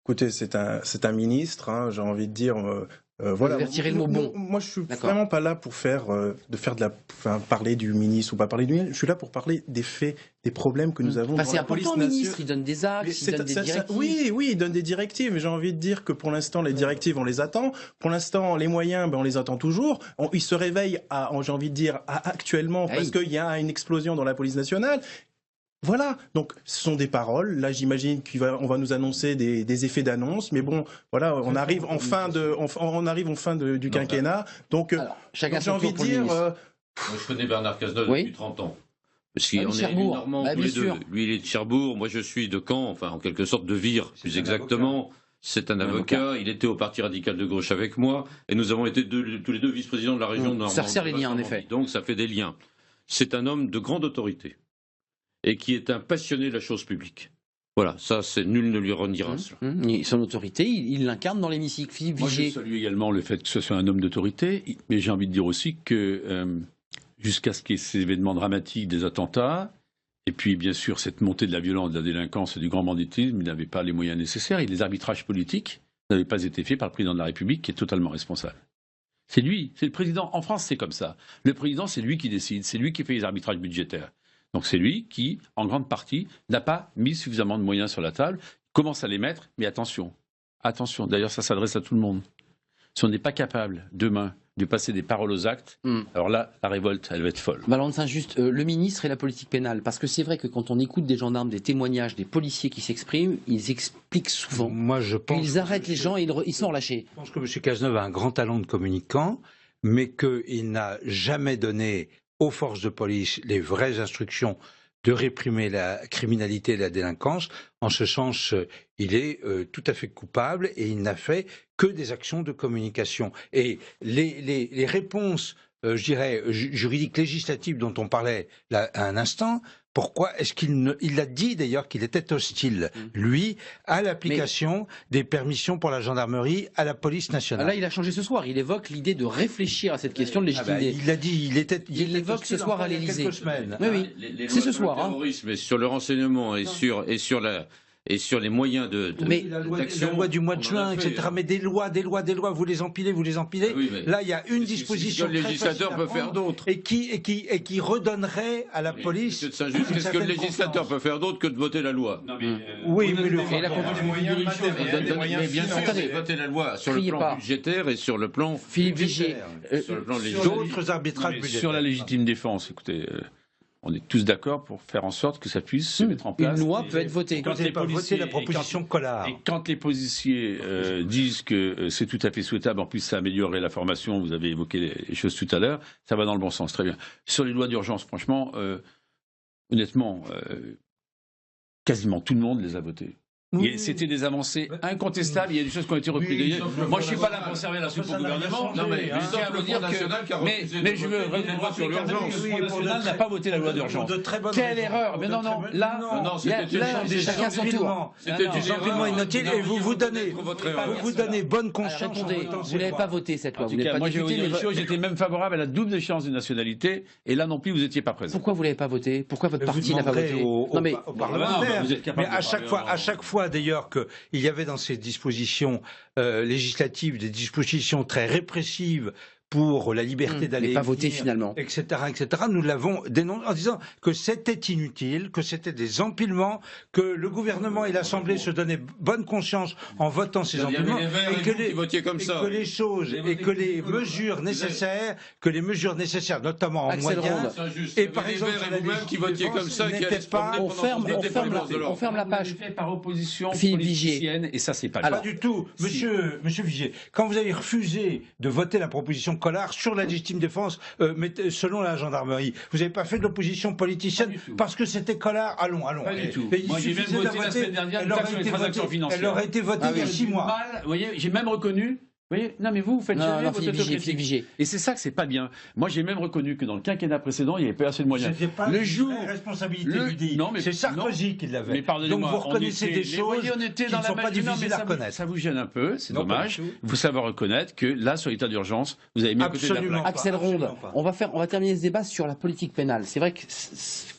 Écoutez, c'est un ministre, hein, j'ai envie de dire. Voilà. Vous avez retiré le mot bon. Moi, je suis vraiment pas là pour parler du ministre ou pas parler du ministre. Je suis là pour parler des faits, des problèmes que nous avons. C'est important, le ministre. Il donne des axes, il donne des directives. Oui, il donne des directives. Mais j'ai envie de dire que pour l'instant, les directives, on les attend. Pour l'instant, les moyens, on les attend toujours. Il se réveille, j'ai envie de dire, actuellement, parce qu'il y a une explosion dans la police nationale. Voilà, donc ce sont des paroles. Là, j'imagine qu'on va nous annoncer des effets d'annonce, mais bon, voilà, on arrive en fin du quinquennat. Donc, j'ai envie de dire. Moi, je connais Bernard Cazeneuve depuis 30 ans. Parce qu'on est Normands tous les deux. Lui, il est de Cherbourg, moi, je suis de Caen, enfin, en quelque sorte de Vire, plus exactement. C'est un avocat. Il était au Parti radical de gauche avec moi, et nous avons été tous les deux vice-présidents de la région de Normandie. Ça resserre les liens, en effet. Donc, ça fait des liens. C'est un homme de grande autorité. Et qui est un passionné de la chose publique. Voilà, ça, nul ne lui reniera cela. Son autorité, il l'incarne dans l'hémicycle. Philippe Vigier. Moi, je salue également le fait que ce soit un homme d'autorité, mais j'ai envie de dire aussi que jusqu'à ce qu'il y ait ces événements dramatiques des attentats, et puis bien sûr cette montée de la violence, de la délinquance et du grand banditisme, il n'avait pas les moyens nécessaires, et les arbitrages politiques n'avaient pas été faits par le président de la République, qui est totalement responsable. C'est lui, c'est le président. En France, c'est comme ça. Le président, c'est lui qui décide, c'est lui qui fait les arbitrages budgétaires. Donc c'est lui qui, en grande partie, n'a pas mis suffisamment de moyens sur la table, commence à les mettre, mais attention, d'ailleurs ça s'adresse à tout le monde. Si on n'est pas capable, demain, de passer des paroles aux actes, alors là, la révolte, elle va être folle. Valente Saint-Just, le ministre et la politique pénale, parce que c'est vrai que quand on écoute des gendarmes, des témoignages, des policiers qui s'expriment, ils expliquent souvent. Moi, je pense qu'ils arrêtent les gens et ils sont relâchés. Je pense que M. Cazeneuve a un grand talent de communicant, mais qu'il n'a jamais donné aux forces de police les vraies instructions de réprimer la criminalité et la délinquance. En ce sens, il est tout à fait coupable et il n'a fait que des actions de communication. Et les réponses, je dirais, juridiques, législatives dont on parlait là, à un instant, pourquoi est-ce il a dit d'ailleurs qu'il était hostile, lui, à l'application des permissions pour la gendarmerie à la police nationale. Là, il a changé ce soir. Il évoque l'idée de réfléchir à cette question de légitimité. Il l'a dit, il évoque ce soir à l'Élysée. Oui, c'est ce soir. Terrorisme, sur le renseignement et sur les moyens mais la loi du mois de juin, etc. Mais des lois, vous les empilez. Oui, là, il y a une disposition que le législateur peut faire d'autre. Et qui redonnerait à la police. Qu'est-ce que le législateur peut faire d'autre que de voter la loi? Oui, mais voter la loi sur le plan budgétaire et sur le plan Philippe Vigier, d'autres arbitrages budgétaires. Sur la légitime défense, écoutez. On est tous d'accord pour faire en sorte que ça puisse se mettre en place. Une loi peut être votée. Quand les policiers, la proposition Collard. Et quand les policiers disent que c'est tout à fait souhaitable, en plus ça améliorerait la formation, vous avez évoqué les choses tout à l'heure, ça va dans le bon sens, très bien. Sur les lois d'urgence, franchement, honnêtement, quasiment tout le monde les a votées. C'était des avancées incontestables. Il y a des choses qui ont été reprises. Moi, je suis pas là pour servir la soupe au gouvernement. Non, mais je tiens à vous dire que. Mais je veux revenir sur l'urgence. Le national n'a pas voté la loi d'urgence. Quelle erreur! Mais non, là, chacun son tour. C'était des arguments inutiles et vous vous donnez bonne conscience. Attendez, vous n'avez pas voté cette loi. Moi, je vais vous dire une chose. J'étais même favorable à la double échéance de nationalité, et là non plus, vous n'étiez pas présent. Pourquoi vous l'avez pas voté? Pourquoi votre parti n'a pas voté? Non, mais à chaque fois d'ailleurs qu'il y avait dans ces dispositions législatives des dispositions très répressives pour la liberté d'aller pas voté finalement, etc. Nous l'avons dénoncé en disant que c'était inutile, que c'était des empilements, que le gouvernement et l'Assemblée se donnaient bonne conscience en votant ces empilements, et que les choses et que les mesures nécessaires, notamment en moyens, et par exemple vous-même qui votiez comme ça, n'était pas. On ferme la page. Par opposition Philippe politicienne, et ça c'est pas. Pas du tout, Monsieur Vigier. Quand vous avez refusé de voter la proposition Collard sur la légitime défense, mais selon la gendarmerie. Vous n'avez pas fait de l'opposition politicienne parce que c'était Collard. Allons. Pas du tout. Moi, j'ai même voté la semaine dernière une taxe sur les transactions financières. Elle aurait été votée il y a 6 mois. Vous voyez, j'ai même reconnu. Vous voyez, non mais vous faites jamais votre autocritique. Et c'est ça que c'est pas bien. Moi j'ai même reconnu que dans le quinquennat précédent il n'y avait pas assez de moyens. C'était pas le jour, la responsabilité du dit. C'est Sarkozy qui l'avait. Mais pardonnez-moi, donc vous reconnaissez des choses qui ne sont pas difficiles à reconnaître. Ça vous gêne un peu, c'est dommage. Il faut savoir reconnaître que là sur l'état d'urgence, vous avez mis à côté de la plaque. Axel Ronde, on va terminer ce débat sur la politique pénale. C'est vrai que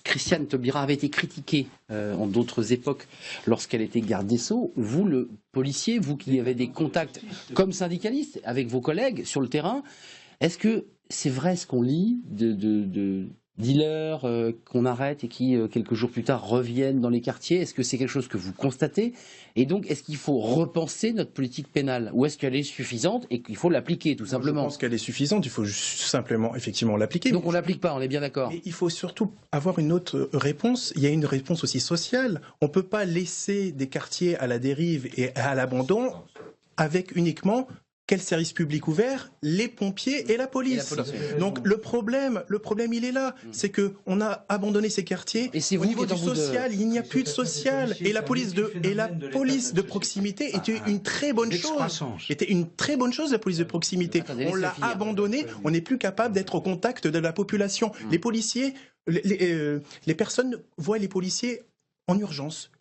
Christiane Taubira avait été critiquée en d'autres époques lorsqu'elle était garde des Sceaux. Vous, le policier, vous qui avez des contacts comme syndicaliste avec vos collègues sur le terrain, est-ce que c'est vrai ce qu'on lit de dealers qu'on arrête et qui, quelques jours plus tard, reviennent dans les quartiers? Est-ce que c'est quelque chose que vous constatez? Et donc, est-ce qu'il faut repenser notre politique pénale? Ou est-ce qu'elle est suffisante et qu'il faut l'appliquer, tout simplement? Je pense qu'elle est suffisante, il faut simplement, effectivement, l'appliquer. Donc on ne l'applique pas, on est bien d'accord. Mais il faut surtout avoir une autre réponse. Il y a une réponse aussi sociale. On ne peut pas laisser des quartiers à la dérive et à l'abandon avec uniquement... Quel service public ouvert? Les pompiers et la police. Donc le problème, il est là. C'est qu'on a abandonné ces quartiers. Et au niveau du social, il n'y a plus de social. Et la police de proximité était une très bonne chose. C'était une très bonne chose, la police de proximité. On l'a abandonnée. On n'est plus capable d'être au contact de la population. Les policiers, les personnes voient les policiers en urgence.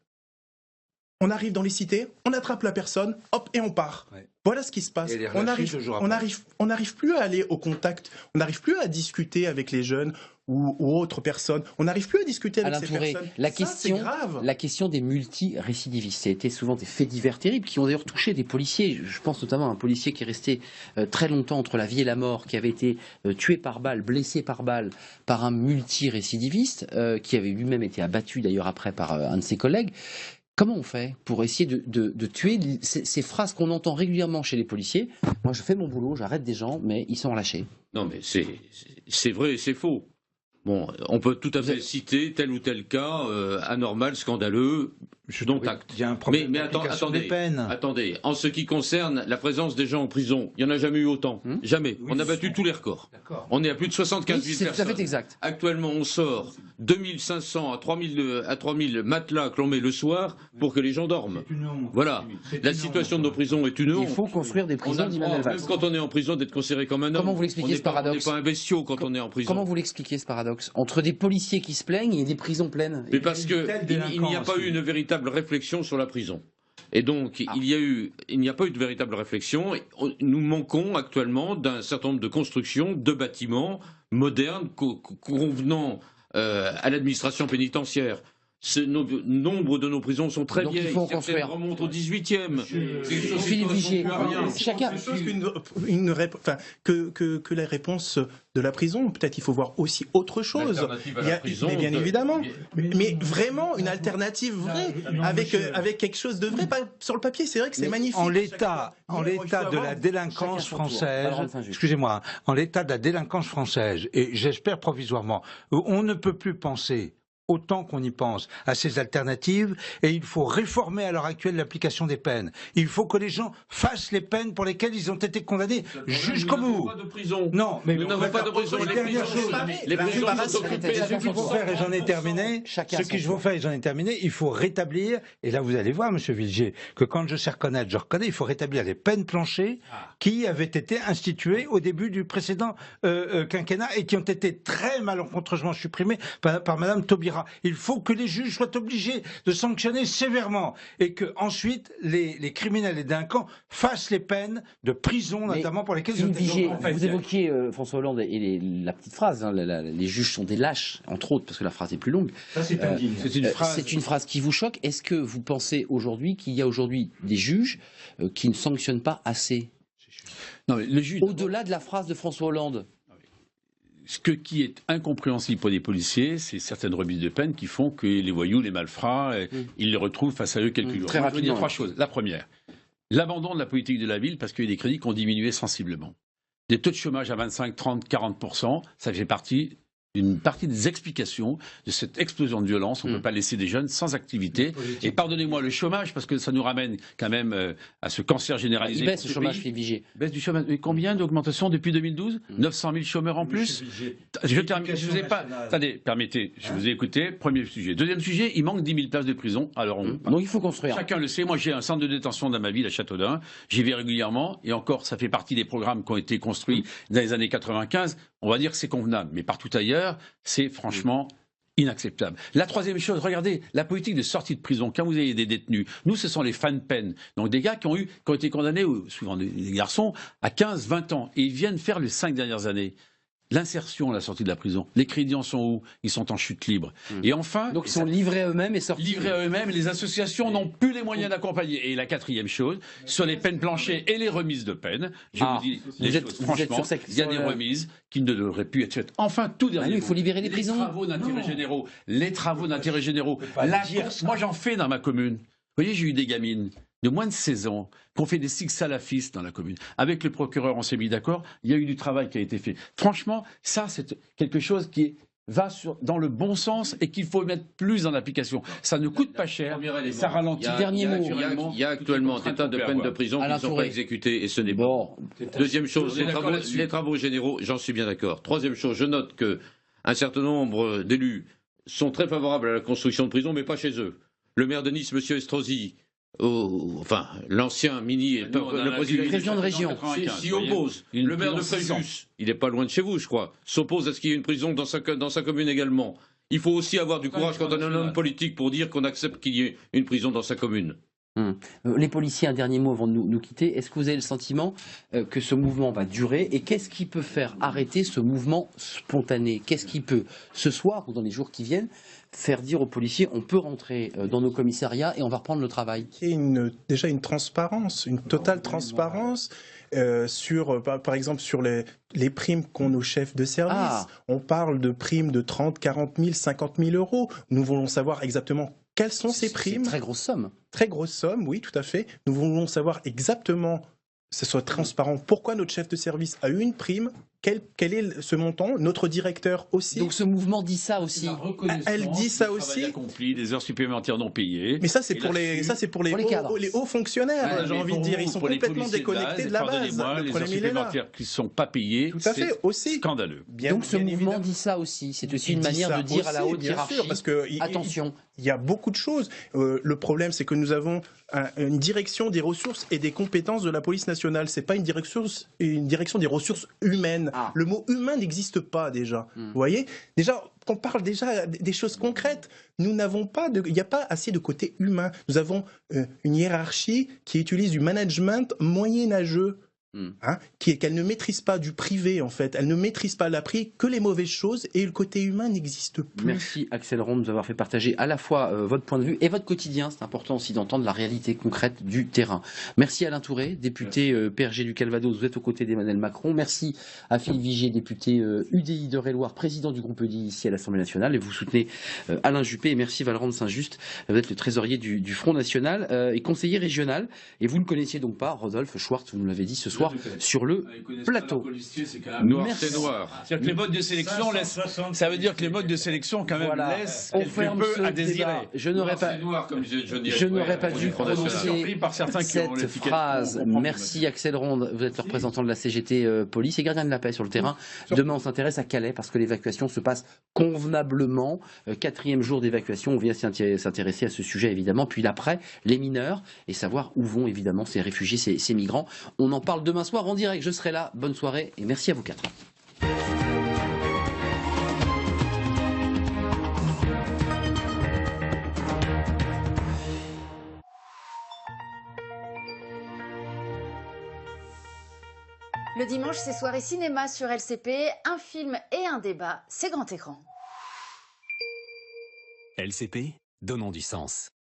On arrive dans les cités, on attrape la personne, hop, et on part. Ouais. Voilà ce qui se passe. On n'arrive plus à aller au contact, on n'arrive plus à discuter avec les jeunes ou autres personnes. On n'arrive plus à discuter avec ces personnes. C'est grave. La question des multirécidivistes, ça a été souvent des faits divers terribles qui ont d'ailleurs touché des policiers. Je pense notamment à un policier qui est resté très longtemps entre la vie et la mort, qui avait été tué par balle, blessé par balle par un multirécidiviste, qui avait lui-même été abattu d'ailleurs après par un de ses collègues. Comment on fait pour essayer de tuer ces phrases qu'on entend régulièrement chez les policiers? Moi, je fais mon boulot, j'arrête des gens, mais ils sont relâchés. Non, mais c'est vrai et c'est faux. Bon, on peut tout à fait citer tel ou tel cas anormal, scandaleux, dont acte. Il y a un problème d'application des peines. Attendez, en ce qui concerne la présence des gens en prison, il n'y en a jamais eu autant. Jamais. On a battu tous les records. On est à plus de 75 000 personnes. C'est tout à fait exact. Actuellement, on sort 2500 à 3000 matelas que l'on met le soir pour que les gens dorment. Voilà. La situation de nos prisons est une honte. Il faut construire des prisons, dit Manuel Valls. Même quand on est en prison, d'être considéré comme un homme. Comment vous l'expliquez ce paradoxe? On n'est pas un bestiau quand on est en prison. Comment vous l'expliquez ce paradoxe entre des policiers qui se plaignent et des prisons pleines? Mais parce qu'il n'y a pas eu une véritable réflexion sur la prison. Et donc, il n'y a pas eu de véritable réflexion. Nous manquons actuellement d'un certain nombre de constructions, de bâtiments modernes convenant à l'administration pénitentiaire. Nombre de nos prisons sont très vieilles. Il faut en construire. Remontent au 18e. Philippe Vigier, chacun. Que la réponse de la prison, peut-être il faut voir aussi autre chose. Mais bien évidemment, mais vraiment une alternative vraie, avec quelque chose de vrai. Pas sur le papier, c'est vrai que c'est magnifique. En l'état de la délinquance française, excusez-moi, en l'état de la délinquance française, et j'espère provisoirement, on ne peut plus penser autant qu'on y pense à ces alternatives, et il faut réformer à l'heure actuelle l'application des peines. Il faut que les gens fassent les peines pour lesquelles ils ont été condamnés jusqu'au bout. Nous n'avons pas de prison. Non, mais nous n'avons pas de prison. Les prisons sont occupées. Ce qu'il faut faire, et j'en ai terminé, il faut rétablir, et là vous allez voir, Monsieur Vigier, que quand je sais reconnaître, je reconnais, il faut rétablir les peines planchées qui avaient été instituées au début du précédent quinquennat et qui ont été très malencontreusement supprimées par Madame Taubira. Il faut que les juges soient obligés de sanctionner sévèrement et que ensuite les criminels et délinquants fassent les peines de prison, notamment pour lesquels ils ont été. Vous évoquiez François Hollande et la petite phrase, hein, les juges sont des lâches, entre autres, parce que la phrase est plus longue. C'est une phrase qui vous choque. Est-ce que vous pensez aujourd'hui qu'il y a aujourd'hui des juges qui ne sanctionnent pas assez? Non, mais le juge, au-delà de la phrase de François Hollande. Ce qui est incompréhensible pour les policiers, c'est certaines remises de peine qui font que les voyous, les malfrats, ils les retrouvent face à eux quelques jours. Très rapidement. Je veux dire trois choses. La première, l'abandon de la politique de la ville parce qu'il y a des crédits qui ont diminué sensiblement. Des taux de chômage à 25, 30, 40%, ça fait partie une partie des explications de cette explosion de violence. On ne peut pas laisser des jeunes sans activité. Et pardonnez-moi le chômage, parce que ça nous ramène quand même à ce cancer généralisé. Il baisse le chômage, Philippe Vigier. Baisse du chômage. Et combien d'augmentation depuis 2012 900 000 chômeurs en plus. Je termine. Je vous ai pas. Attendez, permettez. Je vous ai écouté. Premier sujet. Deuxième sujet, il manque 10 000 places de prison. Alors, donc il faut construire. Chacun le sait. Moi, j'ai un centre de détention dans ma ville, à Châteaudun. J'y vais régulièrement. Et encore, ça fait partie des programmes qui ont été construits dans les années 95. On va dire que c'est convenable. Mais partout ailleurs, c'est franchement inacceptable. La troisième chose, regardez, la politique de sortie de prison. Quand vous avez des détenus, nous, ce sont les fins de peine. Donc des gars qui ont été condamnés, souvent des garçons, à 15, 20 ans. Et ils viennent faire les 5 dernières années. L'insertion à la sortie de la prison. Les crédits en sont où? Ils sont en chute libre. Et enfin... Donc ils sont livrés à eux-mêmes et sortis. Livrés à eux-mêmes, les associations n'ont plus les moyens d'accompagner. Et la quatrième chose, sur les peines planchées et les remises de peine, je vous dis les choses franchement, il y a des remises qui ne devraient plus être faites. Enfin, tout dernier. Il faut libérer les prisons. Les travaux d'intérêt généraux. Moi, j'en fais dans ma commune. Vous voyez, j'ai eu des gamines de moins de 16 ans qui ont fait des sigs salafistes dans la commune. Avec le procureur, on s'est mis d'accord. Il y a eu du travail qui a été fait. Franchement, ça, c'est quelque chose qui va dans le bon sens et qu'il faut mettre plus en application. Ça ne coûte pas cher, ça ralentit. Il y a actuellement des tas de peines de prison qui ne sont pas exécutées et ce n'est pas. Deuxième chose, les travaux généraux, j'en suis bien d'accord. Troisième chose, je note qu'un certain nombre d'élus sont très favorables à la construction de prisons, mais pas chez eux. Le maire de Nice, M. Estrosi, l'ancien le président de région, s'y oppose. Le maire de Fréjus, il n'est pas loin de chez vous, je crois, s'oppose à ce qu'il y ait une prison dans sa commune également. Il faut aussi avoir du courage quand on est un homme politique pour dire qu'on accepte qu'il y ait une prison dans sa commune. Les policiers, un dernier mot avant de nous quitter. Est-ce que vous avez le sentiment que ce mouvement va durer et qu'est-ce qui peut faire arrêter ce mouvement spontané? Qu'est-ce qui peut, ce soir ou dans les jours qui viennent, faire dire aux policiers on peut rentrer dans nos commissariats et on va reprendre le travail? Il y a déjà une transparence, une totale transparence. Par exemple, sur les primes qu'ont nos chefs de service. On parle de primes de 30, 40 000, 50 000 euros. Nous voulons savoir exactement quelles sont ces primes. C'est une très grosse somme. Très grosse somme, oui, tout à fait. Nous voulons savoir exactement, que ce soit transparent, pourquoi notre chef de service a eu une prime, quel est ce montant, notre directeur aussi. Donc ce mouvement dit ça aussi. Elle dit ça aussi. Accompli, des heures supplémentaires non payées. Mais ça, c'est pour les hauts fonctionnaires, j'ai envie de dire. Ils sont complètement déconnectés de la base. Les heures supplémentaires qui ne sont pas payées, tout à fait, aussi. Scandaleux. Donc ce mouvement dit ça aussi. C'est aussi une manière de dire à la haute hiérarchie, parce que attention. Il y a beaucoup de choses. Le problème, c'est que nous avons une direction des ressources et des compétences de la police nationale. C'est pas une direction des ressources humaines. Le mot humain n'existe pas déjà. Vous voyez, déjà, on parle déjà des choses concrètes. Nous n'avons pas il n'y a pas assez de côté humain. Nous avons une hiérarchie qui utilise du management moyenâgeux. Qu'elle ne maîtrise pas du privé en fait, elle ne maîtrise pas, elle a pris que les mauvaises choses et le côté humain n'existe plus. Merci Axel Ronde de nous avoir fait partager à la fois votre point de vue et votre quotidien. C'est important aussi d'entendre la réalité concrète du terrain. Merci Alain Touré, député PRG du Calvados, vous êtes aux côtés d'Emmanuel Macron. Merci à Philippe Vigier, député UDI de Réloir, président du groupe UDI ici à l'Assemblée nationale, et vous soutenez Alain Juppé. Et merci Valorant de Saint-Just, vous êtes le trésorier du Front National et conseiller régional, et vous ne connaissiez donc pas Rodolphe Schwartz, vous nous l'avez dit ce soir sur le plateau. Noir, c'est noir. C'est-à-dire que les modes de sélection laissent. Ça veut dire que les modes de sélection quand même laissent quelque peu à désirer. Je n'aurais pas dû prononcer cette phrase. Merci Axel Ronde, vous êtes le représentant de la CGT Police et gardien de la paix sur le terrain. Demain, on s'intéresse à Calais parce que l'évacuation se passe convenablement. 4e jour d'évacuation, on vient s'intéresser à ce sujet évidemment. Puis l'après, les mineurs et savoir où vont évidemment ces réfugiés, ces migrants. On en parle demain soir en direct, je serai là. Bonne soirée et merci à vous quatre. Le dimanche, c'est soirée cinéma sur LCP, un film et un débat, c'est grand écran. LCP, donnons du sens.